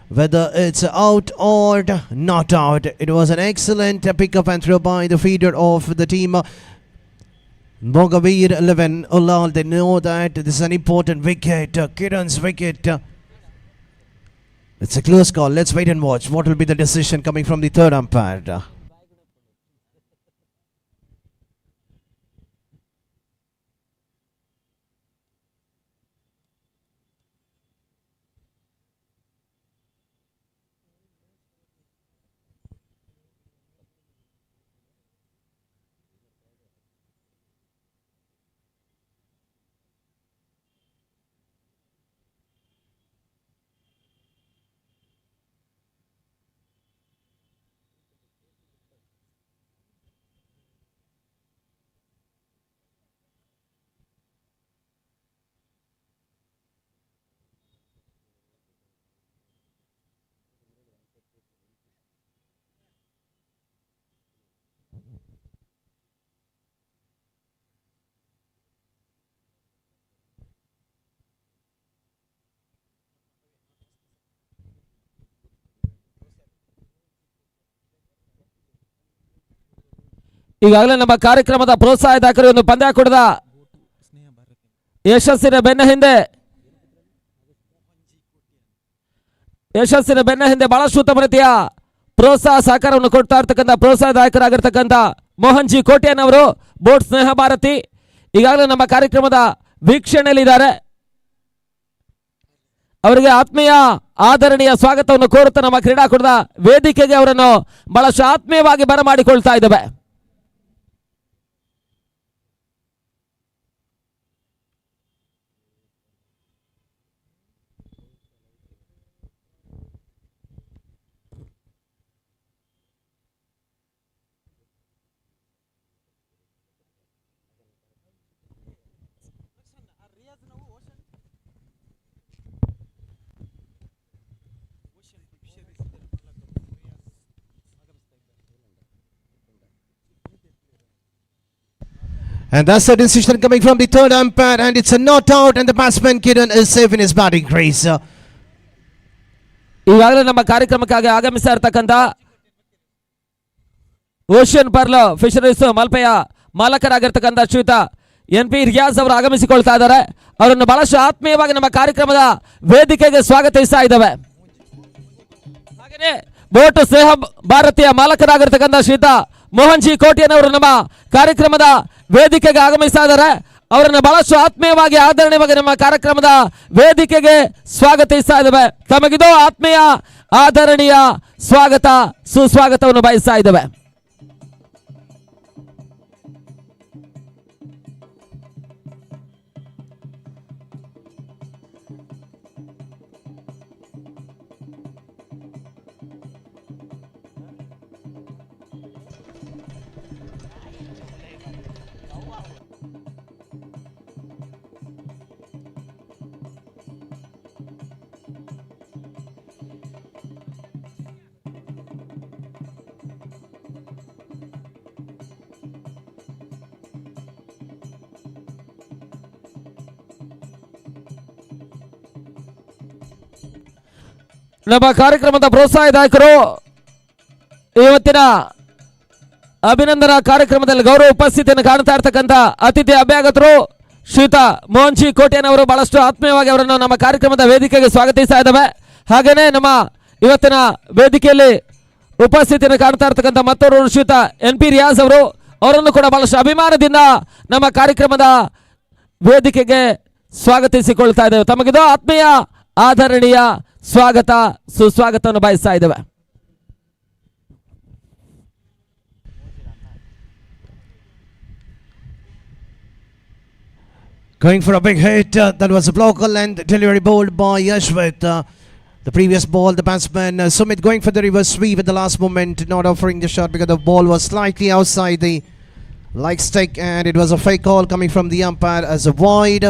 Speaker 4: whether it's out or not out. It was an excellent pick-up and throw by the feeder of the team. Mogaveera 11, ULLAL, they know that this is an important wicket, Kiran's wicket. It's a close call. Let's wait and watch. What will be the decision coming from the third umpire?
Speaker 3: ಈಗಾಗಲೇ ನಮ್ಮ ಕಾರ್ಯಕ್ರಮದ ಪ್ರೋತ್ಸಾಹದಾಕರು ಒಂದು ಪಂದ್ಯಾಕೂಟದ ಯಶಸ್ಸಿನ ಬೆನ್ನ ಹಿಂದೆ ಬಹಳಷ್ಟು ಉತ್ತಮ ರೀತಿಯ ಪ್ರೋತ್ಸಾಹ ಸಹಕಾರವನ್ನು ಕೊಡ್ತಾ ಇರ್ತಕ್ಕಂಥ ಪ್ರೋತ್ಸಾಹದಾಯಕರಾಗಿರ್ತಕ್ಕಂಥ ಮೋಹನ್ ಜಿ ಕೋಟ್ಯಾನ್ ಅವರು ಬೋಟ್ ಸ್ನೇಹ ಭಾರತಿ ಈಗಾಗಲೇ ನಮ್ಮ ಕಾರ್ಯಕ್ರಮದ ವೀಕ್ಷಣೆಯಲ್ಲಿದ್ದಾರೆ. ಅವರಿಗೆ ಆತ್ಮೀಯ ಆದರಣೀಯ ಸ್ವಾಗತವನ್ನು ಕೋರುತ್ತಾ ನಮ್ಮ ಕ್ರೀಡಾಕೂಟದ ವೇದಿಕೆಗೆ ಅವರನ್ನು ಬಹಳಷ್ಟು ಆತ್ಮೀಯವಾಗಿ ಬರಮಾಡಿಕೊಳ್ತಾ ಇದ್ದೇವೆ.
Speaker 4: And that's the decision coming from the third umpire, and it's a not out, and the batsman Kiran is safe in his batting crease.
Speaker 3: ಈಗಾಗಲೇ ನಮ್ಮ ಕಾರ್ಯಕ್ರಮಕ್ಕಾಗಿ ಆಗಮಿಸ್ತಾ ಇರತಕ್ಕಂಥ ಓಷನ್ ಪರ್ಲ್ ಫಿಶರೀಸ್ ಮಲ್ಪೆಯ ಮಾಲಕರಾಗಿರ್ತಕ್ಕಂಥ ಶ್ರೀಯುತ NP ರಿಯಾಜ್ ಅವರು ಆಗಮಿಸಿಕೊಳ್ತಾ ಇದ್ದಾರೆ. ಅವರನ್ನು ಬಹಳಷ್ಟು ಆತ್ಮೀಯವಾಗಿ ನಮ್ಮ ಕಾರ್ಯಕ್ರಮದ ವೇದಿಕೆಗೆ ಸ್ವಾಗತಿಸ್ತಾ ಇದ್ದೇವೆ. ಹಾಗೆಯೇ ಬೋಟ್ ಸ್ನೇಹ ಭಾರತೀಯ ಮಾಲಕರಾಗಿರ್ತಕ್ಕಂಥ ಶ್ರೀಯುತ ಮೋಹನ್ ಜಿ ಕೋಟ್ಯಾನ್ ಅವರು ನಮ್ಮ ಕಾರ್ಯಕ್ರಮದ ವೇದಿಕೆಗೆ ಆಗಮಿಸ್ತಾ ಇದ್ದಾರೆ. ಅವರನ್ನು ಬಹಳಷ್ಟು ಆತ್ಮೀಯವಾಗಿ ಆದರಣೀಯವಾಗಿ ನಮ್ಮ ಕಾರ್ಯಕ್ರಮದ ವೇದಿಕೆಗೆ ಸ್ವಾಗತಿಸ್ತಾ ಇದ್ದೇವೆ. ತಮಗಿದು ಆತ್ಮೀಯ ಆದರಣೀಯ ಸ್ವಾಗತ ಸುಸ್ವಾಗತವನ್ನು ಬಯಸ್ತಾ ಇದ್ದೇವೆ. ನಮ್ಮ ಕಾರ್ಯಕ್ರಮದ ಪ್ರೋತ್ಸಾಹದಾಯಕರು ಇವತ್ತಿನ ಅಭಿನಂದನಾ ಕಾರ್ಯಕ್ರಮದಲ್ಲಿ ಗೌರವ ಉಪಸ್ಥಿತಿಯನ್ನು ಕಾಣ್ತಾ ಇರ್ತಕ್ಕಂಥ ಅತಿಥಿ ಅಭ್ಯಾಗತರು ಶ್ರೀಯುತ ಮೋಹನ್ ಜಿ ಕೋಟೆಯನವರು ಬಹಳಷ್ಟು ಆತ್ಮೀಯವಾಗಿ ಅವರನ್ನು ನಮ್ಮ ಕಾರ್ಯಕ್ರಮದ ವೇದಿಕೆಗೆ ಸ್ವಾಗತಿಸ್ತಾ ಇದ್ದಾವೆ. ಹಾಗೆಯೇ ನಮ್ಮ ಇವತ್ತಿನ ವೇದಿಕೆಯಲ್ಲಿ ಉಪಸ್ಥಿತಿಯನ್ನು ಕಾಣ್ತಾ ಇರ್ತಕ್ಕಂಥ ಮತ್ತವರು ಶ್ರೀಯುತ NP ರಿಯಾಜ್ ಅವರನ್ನು ಕೂಡ ಬಹಳಷ್ಟು ಅಭಿಮಾನದಿಂದ ನಮ್ಮ ಕಾರ್ಯಕ್ರಮದ ವೇದಿಕೆಗೆ ಸ್ವಾಗತಿಸಿಕೊಳ್ತಾ ಇದ್ದೇವೆ. ತಮಗಿದು ಆತ್ಮೀಯ ಆಧರಣೀಯ ಸ್ವಾಗತ ಸುಸ್ವಾಗತವನ್ನು ಬಯಸ್ತಾ ಇದ್ದೇವೆ.
Speaker 4: Going for a big hit, that was a blocker and delivery bowled by Yashwat. The previous ball, the batsman Sumit going for the reverse sweep at the last moment, not offering the shot because the ball was slightly outside the leg stick, and it was a fake call coming from the umpire as a wide.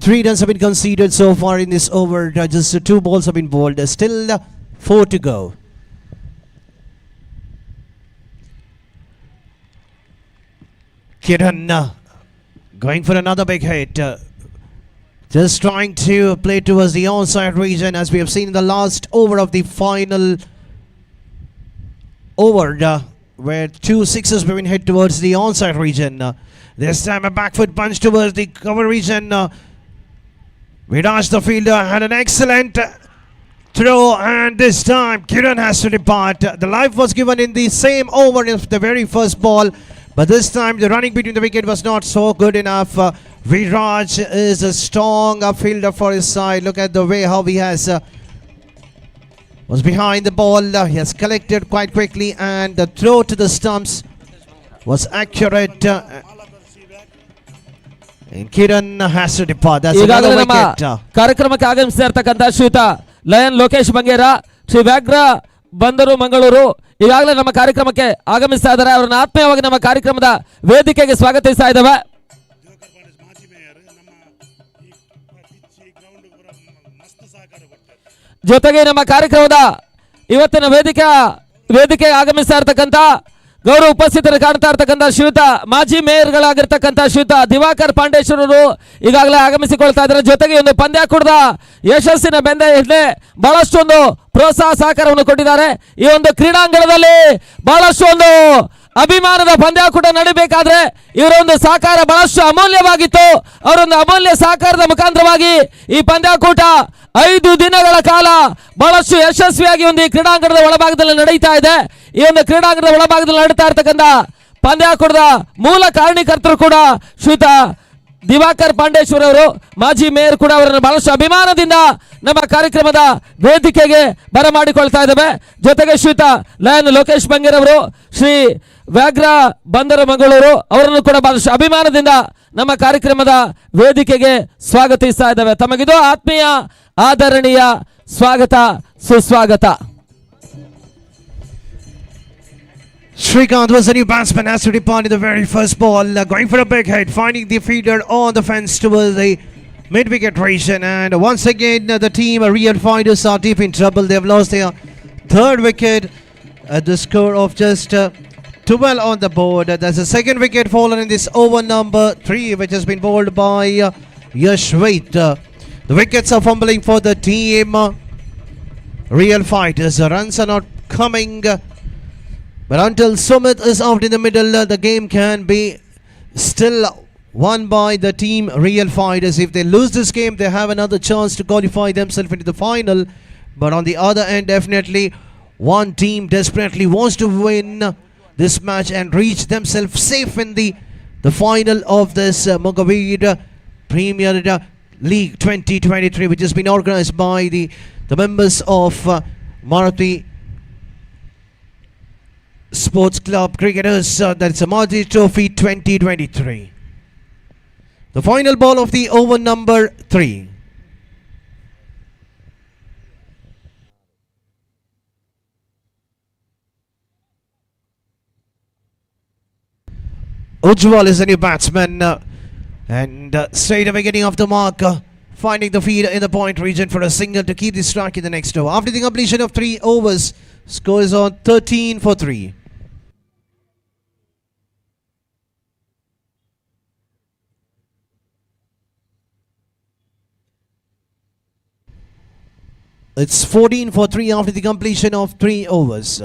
Speaker 4: 3 runs have been conceded so far in this over. Just 2 balls have been bowled. Still 4 to go. Kiran going for another big hit. Just trying to play towards the onside region, as we have seen in the last over of the final over, where 2 sixes have been hit towards the onside region. This time a back foot punch towards the cover region. Viraj, the fielder, had an excellent throw, and this time Kiran has to depart. The life was given in the same over of the very first ball, but this time the running between the wicket was not so good enough. Viraj is a strong fielder for his side. Look at the way how he has was behind the ball. He has collected quite quickly, and the throw to the stumps was accurate. And Kiran has to depart. That's another wicket.
Speaker 3: ಕಾರ್ಯಕ್ರಮಕ್ಕೆ ಆಗಮಿಸ್ತಾ ಇರ್ತಕ್ಕಂಥ ಶ್ರೀಯುತ ಲಯನ್ ಲೋಕೇಶ್ ಬಂಗೇರ, ಶ್ರೀ ವ್ಯಾಘ್ರ ಬಂದರು ಮಂಗಳೂರು ಈಗಾಗಲೇ ನಮ್ಮ ಕಾರ್ಯಕ್ರಮಕ್ಕೆ ಆಗಮಿಸ್ತಾ ಇದ್ದಾರೆ. ಅವರನ್ನು ಆತ್ಮೀಯವಾಗಿ ನಮ್ಮ ಕಾರ್ಯಕ್ರಮದ ವೇದಿಕೆಗೆ ಸ್ವಾಗತಿಸ್ತಾ ಇದ್ದೇವೆ. ಜೊತೆಗೆ ನಮ್ಮ ಕಾರ್ಯಕ್ರಮದ ಇವತ್ತಿನ ವೇದಿಕೆ ಆಗಮಿಸ್ತಾ ಇರ್ತಕ್ಕಂಥ ಗೌರವ ಉಪಸ್ಥಿತರು ಕಾಣ್ತಾ ಇರ್ತಕ್ಕಂಥ ಶ್ರೀಯುತ ಮಾಜಿ ಮೇಯರ್ಗಳಾಗಿರ್ತಕ್ಕಂಥ ಶ್ರೀಯುತ ದಿವಾಕರ್ ಪಾಂಡೇಶ್ವರರು ಈಗಾಗಲೇ ಆಗಮಿಸಿಕೊಳ್ತಾ ಇದ್ದಾರೆ. ಜೊತೆಗೆ ಒಂದು ಪಂದ್ಯಾಕೂಟದ ಯಶಸ್ಸಿನ ಬೆಂದ ಹಿನ್ನೆಲೆ ಬಹಳಷ್ಟು ಒಂದು ಪ್ರೋತ್ಸಾಹ ಸಹಕಾರವನ್ನು ಕೊಟ್ಟಿದ್ದಾರೆ. ಈ ಒಂದು ಕ್ರೀಡಾಂಗಣದಲ್ಲಿ ಬಹಳಷ್ಟು ಒಂದು ಅಭಿಮಾನದ ಪಂದ್ಯಾಕೂಟ ನಡೀಬೇಕಾದ್ರೆ ಇವರ ಒಂದು ಸಹಕಾರ ಬಹಳಷ್ಟು ಅಮೂಲ್ಯವಾಗಿತ್ತು. ಅವರೊಂದು ಅಮೂಲ್ಯ ಸಹಕಾರದ ಮುಖಾಂತರವಾಗಿ ಈ ಪಂದ್ಯಾಕೂಟ 5 ದಿನಗಳ ಕಾಲ ಬಹಳಷ್ಟು ಯಶಸ್ವಿಯಾಗಿ ಒಂದು ಈ ಕ್ರೀಡಾಂಗಣದ ಒಳಭಾಗದಲ್ಲಿ ನಡೀತಾ ಇದೆ. ಈ ಒಂದು ಕ್ರೀಡಾಂಗಣದ ಒಳಭಾಗದಲ್ಲಿ ನಡೀತಾ ಇರ್ತಕ್ಕಂಥ ಪಂದ್ಯಾಕೂಟದ ಮೂಲ ಕಾರಣೀಕರ್ತರು ಕೂಡ ಶ್ರೀಯುತ ದಿವಾಕರ್ ಪಾಂಡೇಶ್ವರ್ ಅವರು, ಮಾಜಿ ಮೇಯರ್ ಕೂಡ ಅವರನ್ನು ಬಹಳಷ್ಟು ಅಭಿಮಾನದಿಂದ ನಮ್ಮ ಕಾರ್ಯಕ್ರಮದ ವೇದಿಕೆಗೆ ಬರಮಾಡಿಕೊಳ್ತಾ ಇದ್ದೇವೆ. ಜೊತೆಗೆ ಶ್ರೀಯುತ ಲಯನ್ ಲೋಕೇಶ್ ಬಂಗೇರ್ ಅವರು, ಶ್ರೀ ವ್ಯಾಘ್ರ ಬಂದರು ಮಂಗಳೂರು ಅವರನ್ನು ಕೂಡ ಬಹಳಷ್ಟು ಅಭಿಮಾನದಿಂದ ನಮ್ಮ ಕಾರ್ಯಕ್ರಮದ ವೇದಿಕೆಗೆ ಸ್ವಾಗತಿಸ್ತಾ ಇದ್ದೇವೆ. ತಮಗಿದು ಆತ್ಮೀಯ ಆದರಣೀಯ ಸ್ವಾಗತ ಸುಸ್ವಾಗತ.
Speaker 4: Shrikant was the new batsman, has to depart in the very first ball, going for a big hit, finding the fielder on the fence towards the mid-wicket region, and once again the team Real Fighters are deep in trouble. They have lost their 3rd wicket at the score of just 12 on the board. There's a 2nd wicket fallen in this over number 3, which has been bowled by Yashwat. The wickets are fumbling for the team Real Fighters. The runs are not coming. But until Sumit is out in the middle, the game can be still won by the team Real Fighters. If they lose this game, they have another chance to qualify themselves into the final. But on the other end, definitely one team desperately wants to win this match and reach themselves safe in the final of this Mogaveera Premier League 2023, which has been organized by the members of Maruthi Sports Club Cricketers. That's a Maruthi Trophy 2023. The final ball of the over number 3. Ujjwal is the new batsman, and straight away getting off the mark, finding the field in the point region for a single to keep the strike in the next over. After the completion of 3 overs, score is on 13 for 3. It's 14 for 3 after the completion of 3 overs.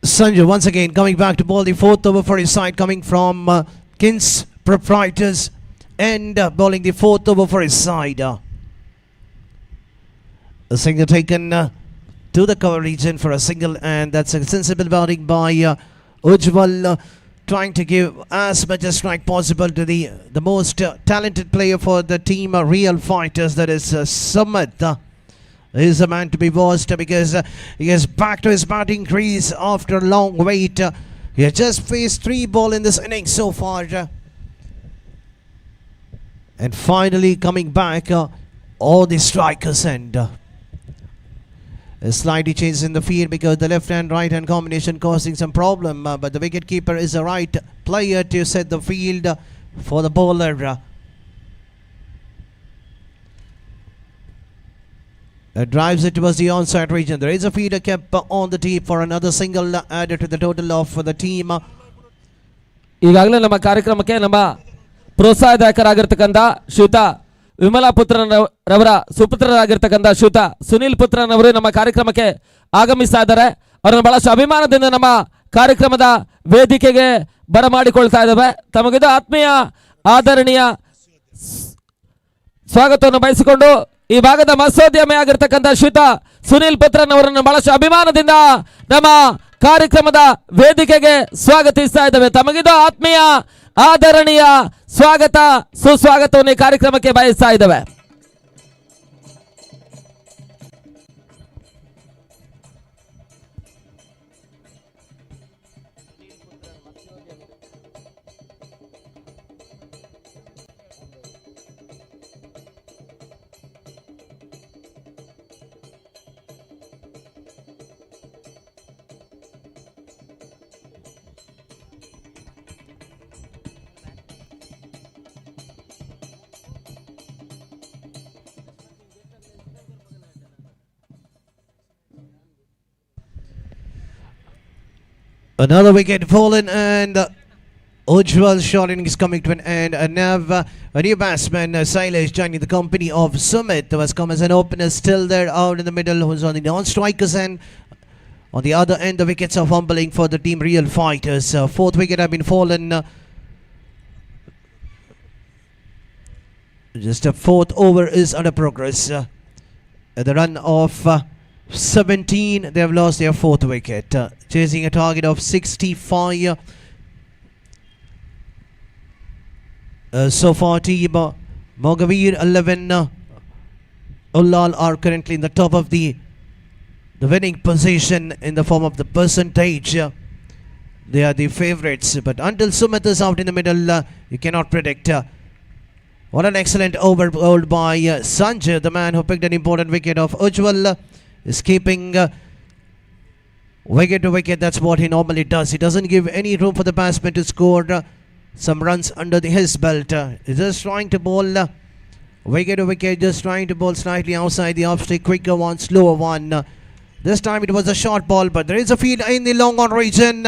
Speaker 4: Sanjay once again coming back to ball the 4th over for his side, coming from Kins Proprietors, and bowling the 4th over for his side. A single taken to the cover region for a single, and that's a sensible bowling by ULLAL, trying to give as much a strike possible to the most talented player for the team, Real Fighters, that is Sumit. Is a man to be watched because he is back to his batting crease after a long wait. He has just faced 3 balls in this innings so far. And finally coming back, all the strikers, and a slightly change in the field because the left hand right hand combination causing some problem. But the wicket keeper is the right player to set the field for the bowler. Drives it towards the onside region. There is a feeder kept on the tee for another single added to the total of the team.
Speaker 3: ಈಗಾಗಲೇ ನಮ್ಮ ಕಾರ್ಯಕ್ರಮಕ್ಕೆ ನಮ್ಮ ಪ್ರೋತ್ಸಾಹದಾಯಕರಾಗಿರ್ತಕ್ಕಂಥ ಶ್ರೀಯುತ ವಿಮಲಾ ಪುತ್ರರವರ ಸುಪುತ್ರರಾಗಿರ್ತಕ್ಕಂಥ ಶ್ರೀಯುತ ಸುನಿಲ್ ಪುತ್ರನವರು ನಮ್ಮ ಕಾರ್ಯಕ್ರಮಕ್ಕೆ ಆಗಮಿಸ್ತಾ ಇದ್ದಾರೆ. ಅವರನ್ನು ಬಹಳಷ್ಟು ಅಭಿಮಾನದಿಂದ ನಮ್ಮ ಕಾರ್ಯಕ್ರಮದ ವೇದಿಕೆಗೆ ಬರಮಾಡಿಕೊಳ್ತಾ ಇದ್ದಾವೆ. ತಮಗಿದು ಆತ್ಮೀಯ ಆದರಣೀಯ ಸ್ವಾಗತವನ್ನು ಬಯಸಿಕೊಂಡು ಈ ಭಾಗದ ಮತ್ಸ್ಯೋದ್ಯಮಿ ಆಗಿರ್ತಕ್ಕಂಥ ಶ್ರೀಯುತ ಸುನಿಲ್ ಪುತ್ರನವರನ್ನು ಬಹಳಷ್ಟು ಅಭಿಮಾನದಿಂದ ನಮ್ಮ ಕಾರ್ಯಕ್ರಮದ ವೇದಿಕೆಗೆ ಸ್ವಾಗತಿಸ್ತಾ ಇದ್ದೇವೆ. ತಮಗಿದು ಆತ್ಮೀಯ ಆದರಣೀಯ ಸ್ವಾಗತ ಸುಸ್ವಾಗತವನ್ನು ಈ ಕಾರ್ಯಕ್ರಮಕ್ಕೆ ಬಯಸ್ತಾ ಇದ್ದೇವೆ.
Speaker 4: Another wicket fallen, and ULLAL shot inning is coming to an end. And now a new batsman, Sailesh, joining the company of Sumit, who has come as an opener, still there out in the middle, who's on the non-strikers end. On the other end, the wickets are fumbling for the team Real Fighters. 4th wicket have been fallen. Just a 4th over is under progress. At the run of 17, they have lost their 4th wicket. Chasing a target of 65. So far, team MAGAVEERA 11. ULLAL are currently in the top of the winning position in the form of the percentage. They are the favourites. But until Sumit is out in the middle, you cannot predict. What an excellent over bowled by Sanjay, the man who picked an important wicket of ULLAL. Is keeping wicket to wicket. That's what he normally does. He doesn't give any room for the batsman to score some runs under his belt. He's just trying to bowl wicket to wicket, just trying to bowl slightly outside the off stick, quicker one, slower one. This time it was a short ball, but there is a field in the long on region.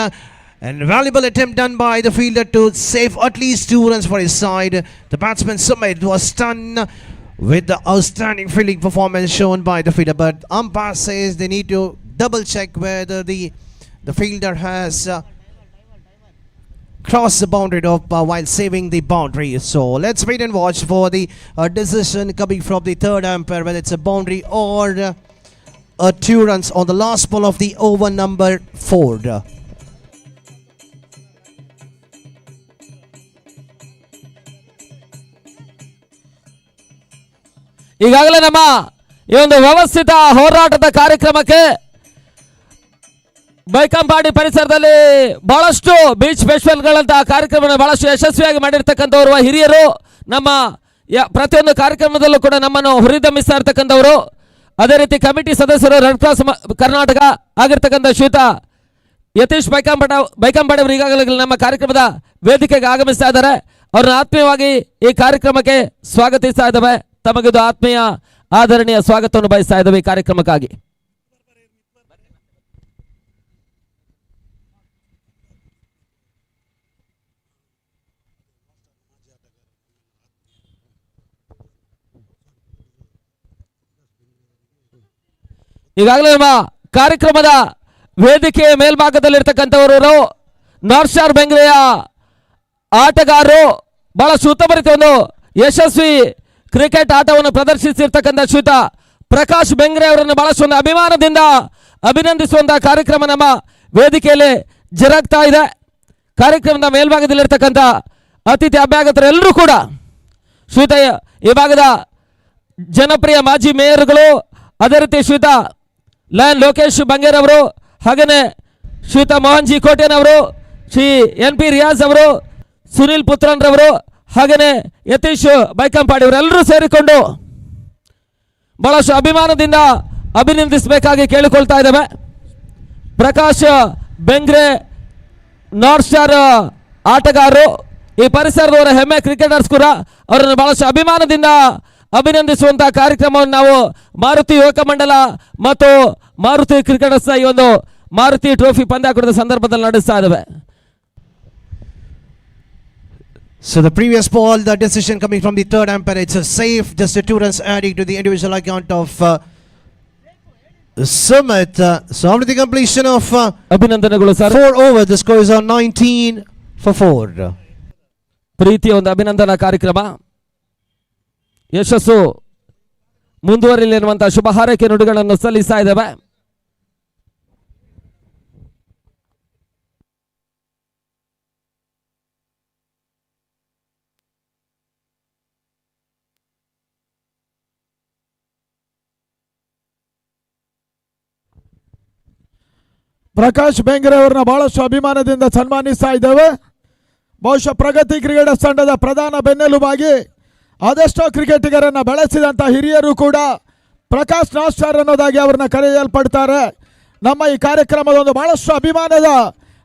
Speaker 4: And valuable attempt done by the fielder to save at least 2 runs for his side. The batsman Sumit was stunned with the outstanding fielding performance shown by the fielder, but umpire says they need to double check whether the fielder has crossed the boundary while saving the boundary. So let's wait and watch for the decision coming from the 3rd umpire, whether it's a boundary or 2 runs on the last ball of the over number 4.
Speaker 3: ಈಗಾಗಲೇ ನಮ್ಮ ಈ ಒಂದು ವ್ಯವಸ್ಥಿತ ಹೋರಾಟದ ಕಾರ್ಯಕ್ರಮಕ್ಕೆ ಬೈಕಂಪಾಡಿ ಪರಿಸರದಲ್ಲಿ ಬಹಳಷ್ಟು ಬೀಚ್ ಫೆಸ್ಟಿವಲ್ಗಳಂತಹ ಕಾರ್ಯಕ್ರಮ ಬಹಳಷ್ಟು ಯಶಸ್ವಿಯಾಗಿ ಮಾಡಿರ್ತಕ್ಕಂಥವ್ರು ಹಿರಿಯರು, ನಮ್ಮ ಪ್ರತಿಯೊಂದು ಕಾರ್ಯಕ್ರಮದಲ್ಲೂ ಕೂಡ ನಮ್ಮನ್ನು ಹುರಿದಮ್ಮಿಸ್ತಾ ಇರ್ತಕ್ಕಂಥವರು. ಅದೇ ರೀತಿ ಕಮಿಟಿ ಸದಸ್ಯರು ರೆಡ್ ಕ್ರಾಸ್ ಕರ್ನಾಟಕ ಆಗಿರ್ತಕ್ಕಂಥ ಶ್ರೀಯುತ ಯತೀಶ್ ಬೈಕಂಪಾಡಿ ಅವರು ಈಗಾಗಲೇ ನಮ್ಮ ಕಾರ್ಯಕ್ರಮದ ವೇದಿಕೆಗೆ ಆಗಮಿಸ್ತಾ ಇದ್ದಾರೆ. ಅವ್ರನ್ನ ಆತ್ಮೀಯವಾಗಿ ಈ ಕಾರ್ಯಕ್ರಮಕ್ಕೆ ಸ್ವಾಗತಿಸ್ತಾ ಇದ್ದಾವೆ. ತಮಗಿದು ಆತ್ಮೀಯ ಆದರಣೀಯ ಸ್ವಾಗತವನ್ನು ಬಯಸ್ತಾ ಇದ್ದಾವೆ ಈ ಕಾರ್ಯಕ್ರಮಕ್ಕಾಗಿ. ಈಗಾಗಲೇ ನಮ್ಮ ಕಾರ್ಯಕ್ರಮದ ವೇದಿಕೆಯ ಮೇಲ್ಭಾಗದಲ್ಲಿರ್ತಕ್ಕಂಥವರು ನಾರ್ತ್ ಸ್ಟಾರ್ ಬೆಂಗ್ರೆಯ ಆಟಗಾರರು, ಬಹಳ ಉತ್ತಮರಿತ ಒಂದು ಯಶಸ್ವಿ ಕ್ರಿಕೆಟ್ ಆಟವನ್ನು ಪ್ರದರ್ಶಿಸಿರ್ತಕ್ಕಂಥ ಶ್ರೀಯುತ ಪ್ರಕಾಶ್ ಬೆಂಗ್ರೆ ಅವರನ್ನು ಬಹಳಷ್ಟು ಒಂದು ಅಭಿಮಾನದಿಂದ ಅಭಿನಂದಿಸುವಂತಹ ಕಾರ್ಯಕ್ರಮ ನಮ್ಮ ವೇದಿಕೆಯಲ್ಲಿ ಜರುಗ್ತಾ ಇದೆ. ಕಾರ್ಯಕ್ರಮದ ಮೇಲ್ಭಾಗದಲ್ಲಿರ್ತಕ್ಕಂಥ ಅತಿಥಿ ಅಭ್ಯಾಗತರೆಲ್ಲರೂ ಕೂಡ ಶ್ರೀಯುತ ಈ ಭಾಗದ ಜನಪ್ರಿಯ ಮಾಜಿ ಮೇಯರ್ಗಳು, ಅದೇ ರೀತಿ ಶ್ರೀಯುತ ಲಯನ್ ಲೋಕೇಶ್ ಬಂಗೇರ್ ಅವರು, ಹಾಗೆಯೇ ಶ್ರೀಯುತ ಮೋಹನ್ ಜಿ ಕೋಟೆನ್ ಅವರು, ಶ್ರೀ ಎನ್ ಪಿ ರಿಯಾಜ್ ಅವರು, ಸುನಿಲ್ ಪುತ್ರನ್ ರವರು, ಹಾಗೆಯೇ ಯತೀಶ್ ಬೈಕಂಪಾಡಿ ಅವರೆಲ್ಲರೂ ಸೇರಿಕೊಂಡು ಬಹಳಷ್ಟು ಅಭಿಮಾನದಿಂದ ಅಭಿನಂದಿಸಬೇಕಾಗಿ ಕೇಳಿಕೊಳ್ತಾ ಇದ್ದೇವೆ. ಪ್ರಕಾಶ್ ಬೆಂಗ್ರೆ ನಾರ್ತ್ ಸ್ಟಾರ್ ಆಟಗಾರರು, ಈ ಪರಿಸರದವರ ಹೆಮ್ಮೆ ಕ್ರಿಕೆಟರ್ಸ್ ಕೂಡ ಅವರನ್ನು ಬಹಳಷ್ಟು ಅಭಿಮಾನದಿಂದ ಅಭಿನಂದಿಸುವಂತಹ ಕಾರ್ಯಕ್ರಮವನ್ನು ನಾವು ಮಾರುತಿ ಯುವಕ ಮಂಡಲ ಮತ್ತು ಮಾರುತಿ ಕ್ರಿಕೆಟರ್ಸ್ ಈ ಒಂದು ಮಾರುತಿ ಟ್ರೋಫಿ ಪಂದ್ಯಾಕೂಟದ ಸಂದರ್ಭದಲ್ಲಿ ನಡೆಸ್ತಾ ಇದ್ದೇವೆ.
Speaker 4: So the previous ball, the decision coming from the third umpire, it's a safe, just a 2 runs adding to the individual account of Sumit. So after the completion of
Speaker 3: ಅಭಿನಂದನೆಗಳು sir.
Speaker 4: 4 overs, the score is on 19-4.
Speaker 3: ಪ್ರೀತಿಯ ಒಂದು ಅಭಿನಂದನಾ ಕಾರ್ಯಕ್ರಮ ಯಶಸ್ಸು ಮುಂದುವರಿಲಿ ಎನ್ನುವಂತಹ ಶುಭ ಹಾರೈಕೆ ನುಡಿಗಳನ್ನು ಸಲ್ಲಿಸ್ತಾ ಇದ್ದೇವೆ.
Speaker 2: ಪ್ರಕಾಶ್ ಬೆಂಗ್ರೆ ಅವರನ್ನ ಬಹಳಷ್ಟು ಅಭಿಮಾನದಿಂದ ಸನ್ಮಾನಿಸ್ತಾ ಇದ್ದೇವೆ. ಬಹುಶಃ ಪ್ರಗತಿ ಕ್ರಿಕೆಟರ್ಸ್ ತಂಡದ ಪ್ರಧಾನ ಬೆನ್ನೆಲುಬಾಗಿ ಅದೆಷ್ಟೋ ಕ್ರಿಕೆಟಿಗರನ್ನ ಬೆಳೆಸಿದಂಥ ಹಿರಿಯರು ಕೂಡ ಪ್ರಕಾಶ್ ನಾಸ್ಟಾರ್ ಅನ್ನೋದಾಗಿ ಅವ್ರನ್ನ ಕರೆಯಲ್ಪಡ್ತಾರೆ. ನಮ್ಮ ಈ ಕಾರ್ಯಕ್ರಮದ ಒಂದು ಬಹಳಷ್ಟು ಅಭಿಮಾನದ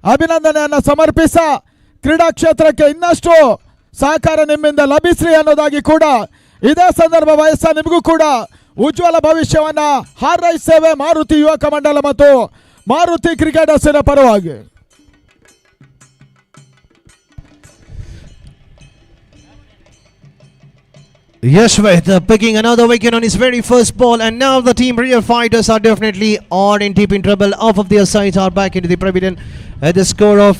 Speaker 2: ಅಭಿನಂದನೆಯನ್ನು ಸಮರ್ಪಿಸ ಕ್ರೀಡಾ ಕ್ಷೇತ್ರಕ್ಕೆ ಇನ್ನಷ್ಟು ಸಹಕಾರ ನಿಮ್ಮಿಂದ ಲಭಿಸ್ರಿ ಅನ್ನೋದಾಗಿ ಕೂಡ ಇದೇ ಸಂದರ್ಭ ವಯಸ್ಸ ನಿಮಗೂ ಕೂಡ ಉಜ್ವಲ ಭವಿಷ್ಯವನ್ನು ಹಾರೈಸ್ತೇವೆ ಮಾರುತಿ ಯುವಕ ಮಂಡಲ ಮತ್ತು ಮಾರುತಿ ಕ್ರಿಕೆಟರ್ಸಿನ ಪರವಾಗಿ.
Speaker 4: Yashwat picking another wicket on his very first ball, and now the team real fighters are definitely in deep in trouble. Half of their sides are back into the Provident at the score of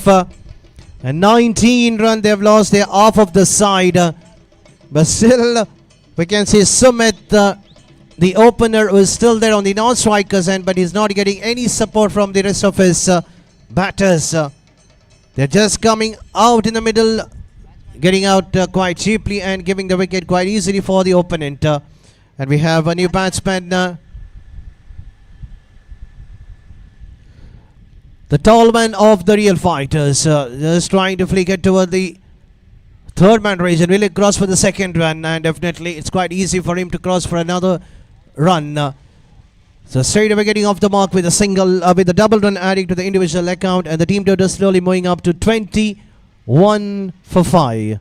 Speaker 4: 19 runs. They have lost their half of the side, but still we can see Sumit, the opener, who is still there on the non-strikers end, but he's not getting any support from the rest of his batters. They're just coming out in the middle, getting out quite cheaply and giving the wicket quite easily for the opponent. And we have a new batsman, the tall man of the real fighters, just trying to flick it toward the third man region. Will it cross for the second run? And definitely it's quite easy for him to cross for another run. So straight away getting off the mark with a single, with a double run adding to the individual account, and the team total slowly moving up to 21 for 5.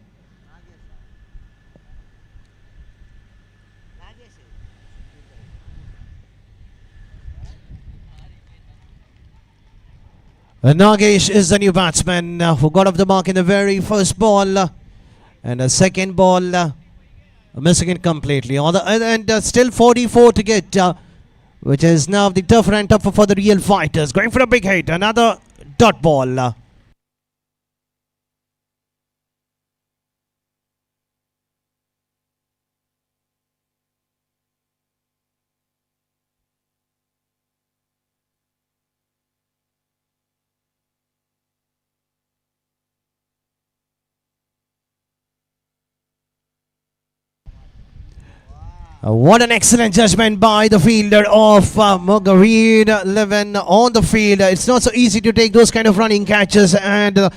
Speaker 4: Nagesh is the new batsman who got off the mark in the very first ball, and the second ball missing it completely. On the other end, still 44 to get, which is now the tougher and tougher for the real fighters. Going for a big hit, another dot ball. What an excellent judgment by the fielder of Mogaveera 11 on the field. It's not so easy to take those kind of running catches, and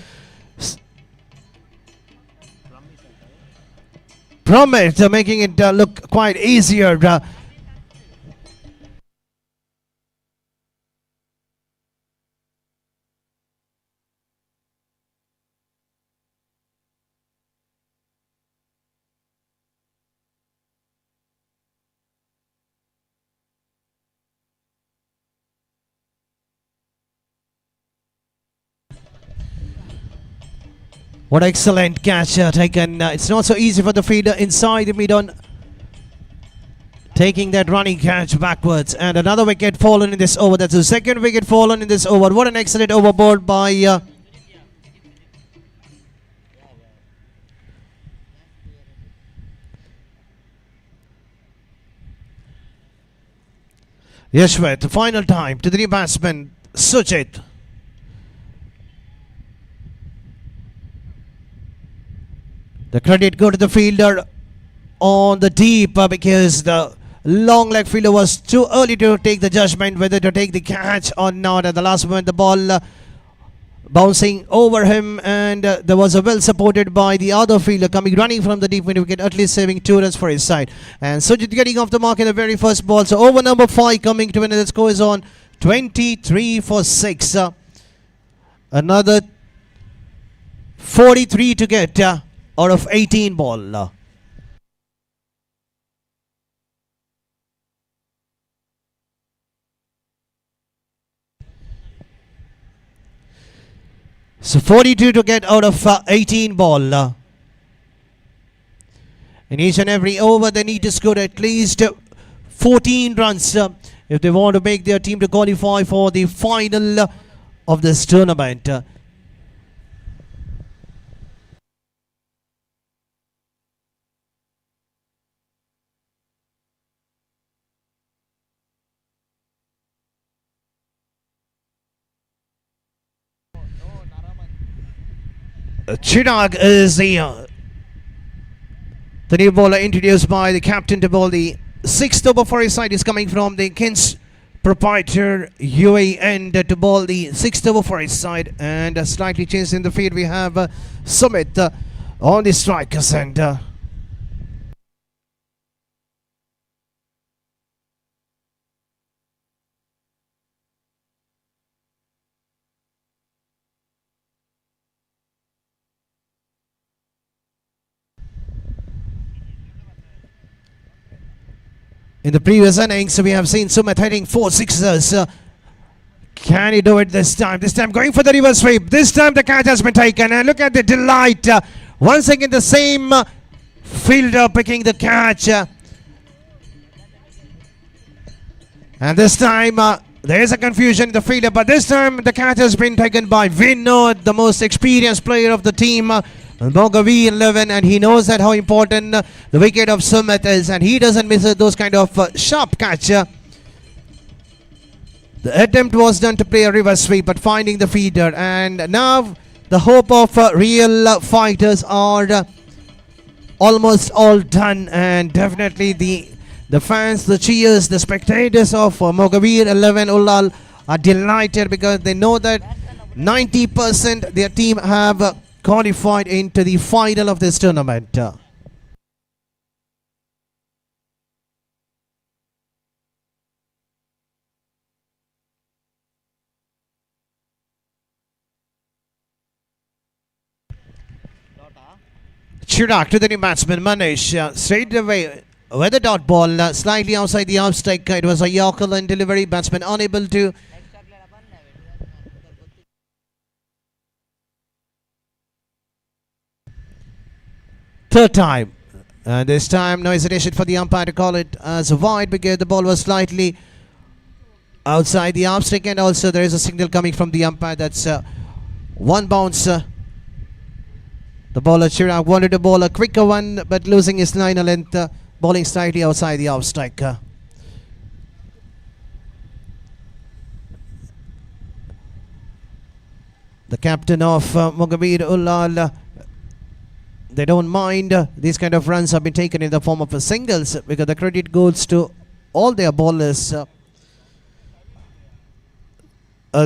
Speaker 4: Promise making it look quite easier. What excellent catch taken. It's not so easy for the fielder inside the mid-on, taking that running catch backwards. And another wicket fallen in this over. That's the second wicket fallen in this over. What an excellent overboard by Yashwat. The final time to the new batsman, Sujit. The credit go to the fielder on the deep because the long leg fielder was too early to take the judgment whether to take the catch or not. At the last moment, the ball bouncing over him, and there was a well supported by the other fielder coming running from the deep mid wicket, at least saving 2 runs for his side. And Sujit getting off the mark in the very first ball. So over number 5 coming to win, and the score is on 23 for 6. Another 43 to get out of 18 ball. So 42 to get out of 18 ball. In each and every over, they need to score at least 14 runs if they want to make their team to qualify for the final of this tournament. Chirag is the new bowler introduced by the captain to bowl. The 6th over for his side is coming from the Kings proprietor UAE end to bowl the 6th over for his side, and slightly changed in the field. We have Sumit on the strikers, and in the previous innings, we have seen Sumit hitting 4 sixes. Can he do it this time? This time going for the reverse sweep. This time the catch has been taken. And look at the delight. Once again, the same fielder picking the catch. And this time, there is a confusion in the fielder. But this time, the catch has been taken by Vinod, the most experienced player of the team. Mogaveera 11, and he knows that how important the wicket of Sumit is, and he doesn't miss those kind of sharp catch. The attempt was done to play a reverse sweep, but finding the feeder, and now the hope of real fighters are almost all done, and definitely the fans, the cheers, the spectators of Mogaveera 11 ULLAL are delighted because they know that 90% their team have qualified into the final of this tournament. Chirag to the new batsman Manish, straight away with the dot ball, slightly outside the off strike. It was a Yorker line delivery, batsman unable to third time. And this time, no hesitation for the umpire to call it as a wide because the ball was slightly outside the arm stick, and also there is a signal coming from the umpire that's one bounce. The bowler Chirag wanted to bowl a quicker one, but losing his liner length, bowling slightly outside the off strike. The captain of Mogaveera ULLAL, they don't mind. These kind of runs have been taken in the form of a singles because the credit goes to all their bowlers.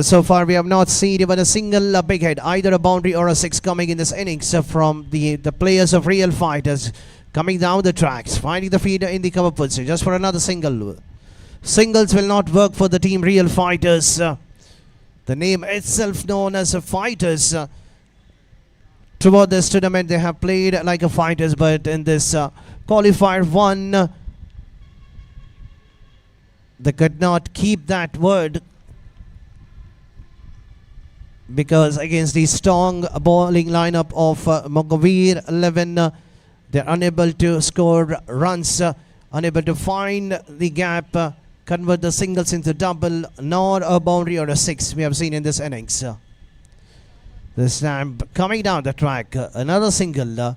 Speaker 4: So far, we have not seen even a single big hit, either a boundary or a six coming in this innings from the players of Real Fighters coming down the tracks, finding the feeder in the cover position just for another single. Singles will not work for the team Real Fighters. The name itself known as Fighters. Throughout this tournament, they have played like a fighters, but in this qualifier 1, they could not keep that word because against the strong bowling lineup of Mogaveera 11, they're unable to score runs, unable to find the gap, convert the singles into double, nor a boundary or a six we have seen in this innings. This time coming down the track, another single.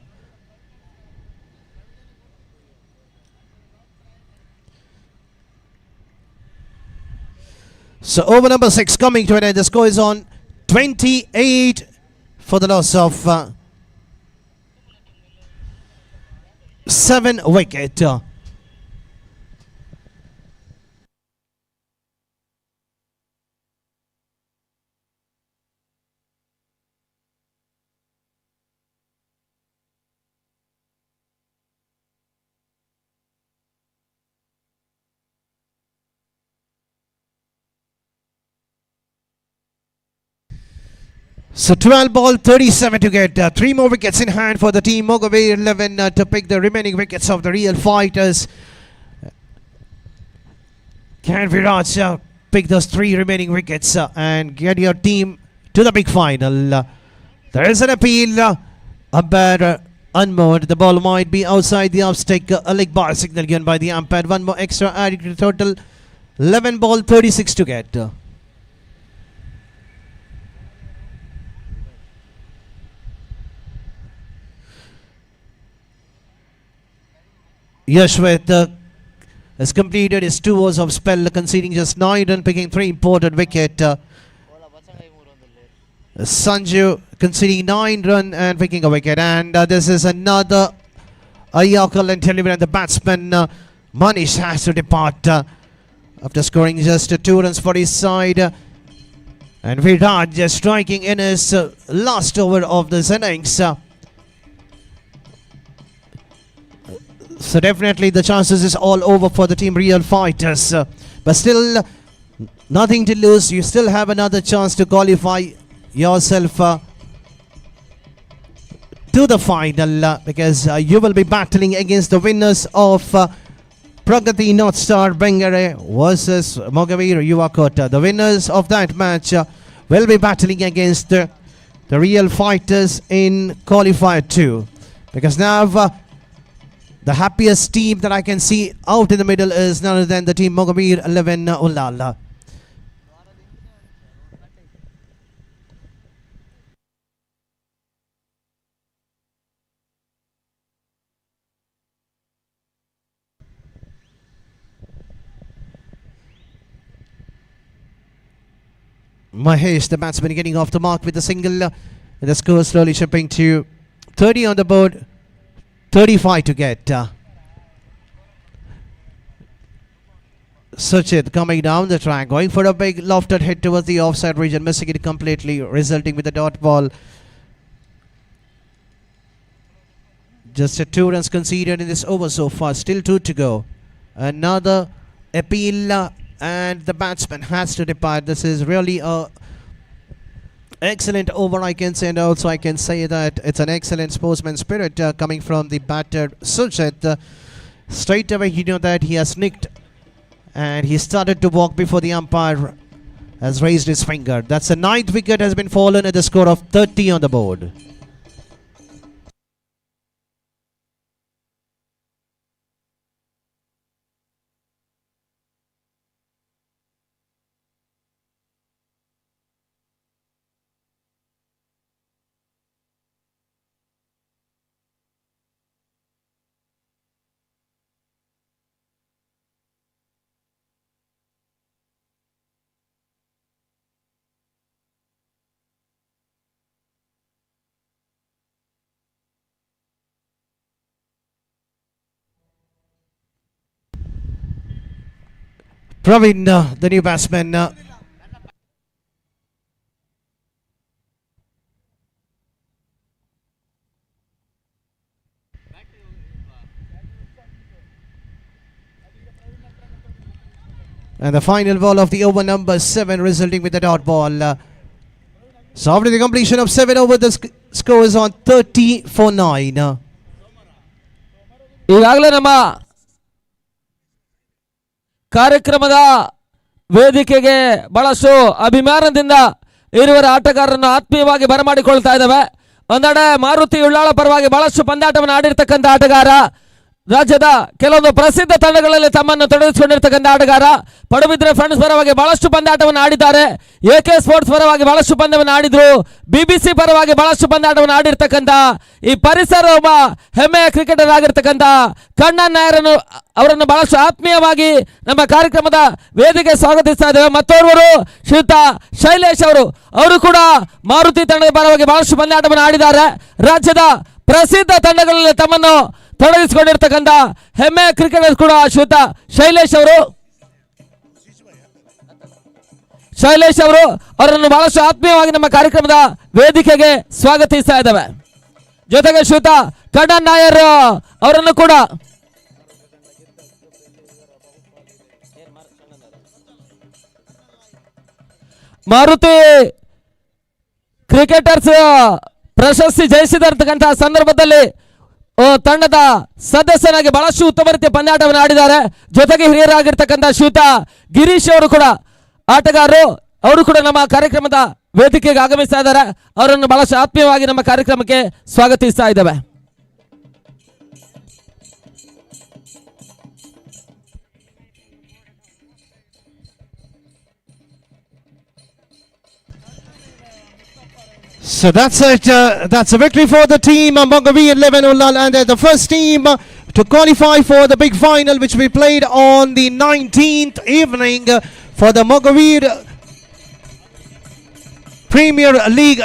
Speaker 4: So over number 6 coming to an end. The score is on 28 for the loss of 7 wicket. So 12 ball 37 to get 3 more wickets in hand for the team Mogaveera 11 to pick the remaining wickets of the Real Fighters. Can Viraj pick those 3 remaining wickets and get your team to the big final? There is an appeal. Umpire unmoored. The ball might be outside the off stick. A leg bar signal given by the umpire. 1 more extra added to the total. 11 ball 36 to get. Yashwat has completed his 2 overs of spell, conceding just 9 runs, picking 3 important wickets. Sanju conceding 9 runs and picking a wicket. And this is another Yorker and delivery, and the batsman Manish has to depart after scoring just 2 runs for his side. And Viraj striking in his last over of this innings. So definitely the chances is all over for the team Real Fighters. But still nothing to lose. You still have another chance to qualify yourself to the final because you will be battling against the winners of Pragati North Star Bengare versus Mogaveera Yuva Kota. The winners of that match will be battling against the Real Fighters in qualifier 2. Because now the happiest team that I can see out in the middle is none other than the team Mogaveera 11 ULLAL. Mahesh, the batsman, getting off the mark with a single. And the score slowly shipping to 30 on the board. 35 to get. Suchit coming down the track, going for a big lofted hit towards the offside region, missing it completely, resulting with a dot ball. Just 2 runs conceded in this over so far, still 2 to go. Another appeal and the batsman has to depart. This is really a excellent over, I can say, and also I can say that it's an excellent sportsman spirit coming from the batter Suchit. Straight away you know that he has nicked and he started to walk before the umpire has raised his finger. That's the 9th wicket has been fallen at the score of 30 on the board. Praveen, the new batsman. And the final ball of the over number 7 resulting with the dot ball. So after the completion of 7 over, the score is on 30 for 9.
Speaker 3: ಈಗಾಗಲೇ ನಮ್ಮ ಕಾರ್ಯಕ್ರಮದ ವೇದಿಕೆಗೆ ಬಹಳಷ್ಟು ಅಭಿಮಾನದಿಂದ ಇರುವರ ಆಟಗಾರರನ್ನು ಆತ್ಮೀಯವಾಗಿ ಬರಮಾಡಿಕೊಳ್ತಾ ಇದ್ದಾವೆ. ಒಂದೆಡೆ ಮಾರುತಿ ಉಳ್ಳಾಳ ಪರವಾಗಿ ಬಹಳಷ್ಟು ಪಂದ್ಯಾಟವನ್ನು ಆಡಿರ್ತಕ್ಕಂಥ ಆಟಗಾರ, ರಾಜ್ಯದ ಕೆಲವೊಂದು ಪ್ರಸಿದ್ಧ ತಂಡಗಳಲ್ಲಿ ತಮ್ಮನ್ನು ತೊಡಗಿಸಿಕೊಂಡಿರ್ತಕ್ಕಂಥ ಆಟಗಾರ. ಪಡುಬಿದ್ರೆ ಫ್ರೆಂಡ್ಸ್ ಪರವಾಗಿ ಬಹಳಷ್ಟು ಪಂದ್ಯಾಟವನ್ನು ಆಡಿದ್ದಾರೆ. AK ಸ್ಪೋರ್ಟ್ಸ್ ಪರವಾಗಿ ಬಹಳಷ್ಟು ಪಂದ್ಯವನ್ನು ಆಡಿದ್ರು. BBC ಪರವಾಗಿ ಬಹಳಷ್ಟು ಪಂದ್ಯಾಟವನ್ನು ಆಡಿರ್ತಕ್ಕಂಥ ಈ ಪರಿಸರ ಒಬ್ಬ ಹೆಮ್ಮೆಯ ಕ್ರಿಕೆಟರ್ ಆಗಿರ್ತಕ್ಕಂಥ ಕಣ್ಣನ್ ನಾಯರನ್ನು ಅವರನ್ನು ಬಹಳಷ್ಟು ಆತ್ಮೀಯವಾಗಿ ನಮ್ಮ ಕಾರ್ಯಕ್ರಮದ ವೇದಿಕೆ ಸ್ವಾಗತಿಸ್ತಾ ಇದ್ದೇವೆ. ಮತ್ತೋರ್ವರು ಶ್ರೀಯುತ ಶೈಲೇಶ್ ಅವರು ಕೂಡ ಮಾರುತಿ ತಂಡದ ಪರವಾಗಿ ಬಹಳಷ್ಟು ಪಂದ್ಯಾಟವನ್ನು ಆಡಿದ್ದಾರೆ. ರಾಜ್ಯದ ಪ್ರಸಿದ್ಧ ತಂಡಗಳಲ್ಲಿ ತಮ್ಮನ್ನು ತೊಡಗಿಸಿಕೊಂಡಿರ್ತಕ್ಕಂಥ ಹೆಮ್ಮೆಯ ಕ್ರಿಕೆಟರ್ ಕೂಡ ಶ್ರೀಯುತ ಶೈಲೇಶ್ ಅವರು ಅವರನ್ನು ಬಹಳಷ್ಟು ಆತ್ಮೀಯವಾಗಿ ನಮ್ಮ ಕಾರ್ಯಕ್ರಮದ ವೇದಿಕೆಗೆ ಸ್ವಾಗತಿಸ್ತಾ ಇದ್ದಾವೆ. ಜೊತೆಗೆ ಶ್ರೀಯುತ ಕಣ್ಣನ್ ನಾಯರ್ ಅವರನ್ನು ಕೂಡ ಮಾರುತಿ ಕ್ರಿಕೆಟರ್ಸ್ ಪ್ರಶಸ್ತಿ ಜಯಿಸಿದಂತಹ ಸಂದರ್ಭದಲ್ಲಿ ತಂಡದ ಸದಸ್ಯನಾಗಿ ಬಹಳಷ್ಟು ಉತ್ತಮ ರೀತಿಯ ಪಂದ್ಯಾಟವನ್ನು ಆಡಿದ್ದಾರೆ. ಜೊತೆಗೆ ಹಿರಿಯರಾಗಿರ್ತಕ್ಕಂಥ ಶ್ರೀಯುತ ಗಿರೀಶ್ ಅವರು ಕೂಡ ಆಟಗಾರರು, ಅವರು ಕೂಡ ನಮ್ಮ ಕಾರ್ಯಕ್ರಮದ ವೇದಿಕೆಗೆ ಆಗಮಿಸ್ತಾ ಇದ್ದಾರೆ. ಅವರನ್ನು ಬಹಳಷ್ಟು ಆತ್ಮೀಯವಾಗಿ ನಮ್ಮ ಕಾರ್ಯಕ್ರಮಕ್ಕೆ ಸ್ವಾಗತಿಸ್ತಾ ಇದ್ದೇವೆ.
Speaker 4: So that's it. That's a victory for the team. Mogaveera 11 ULLAL, and they're the first team to qualify for the big final, which we played on the 19th evening for the Mogaveera Premier League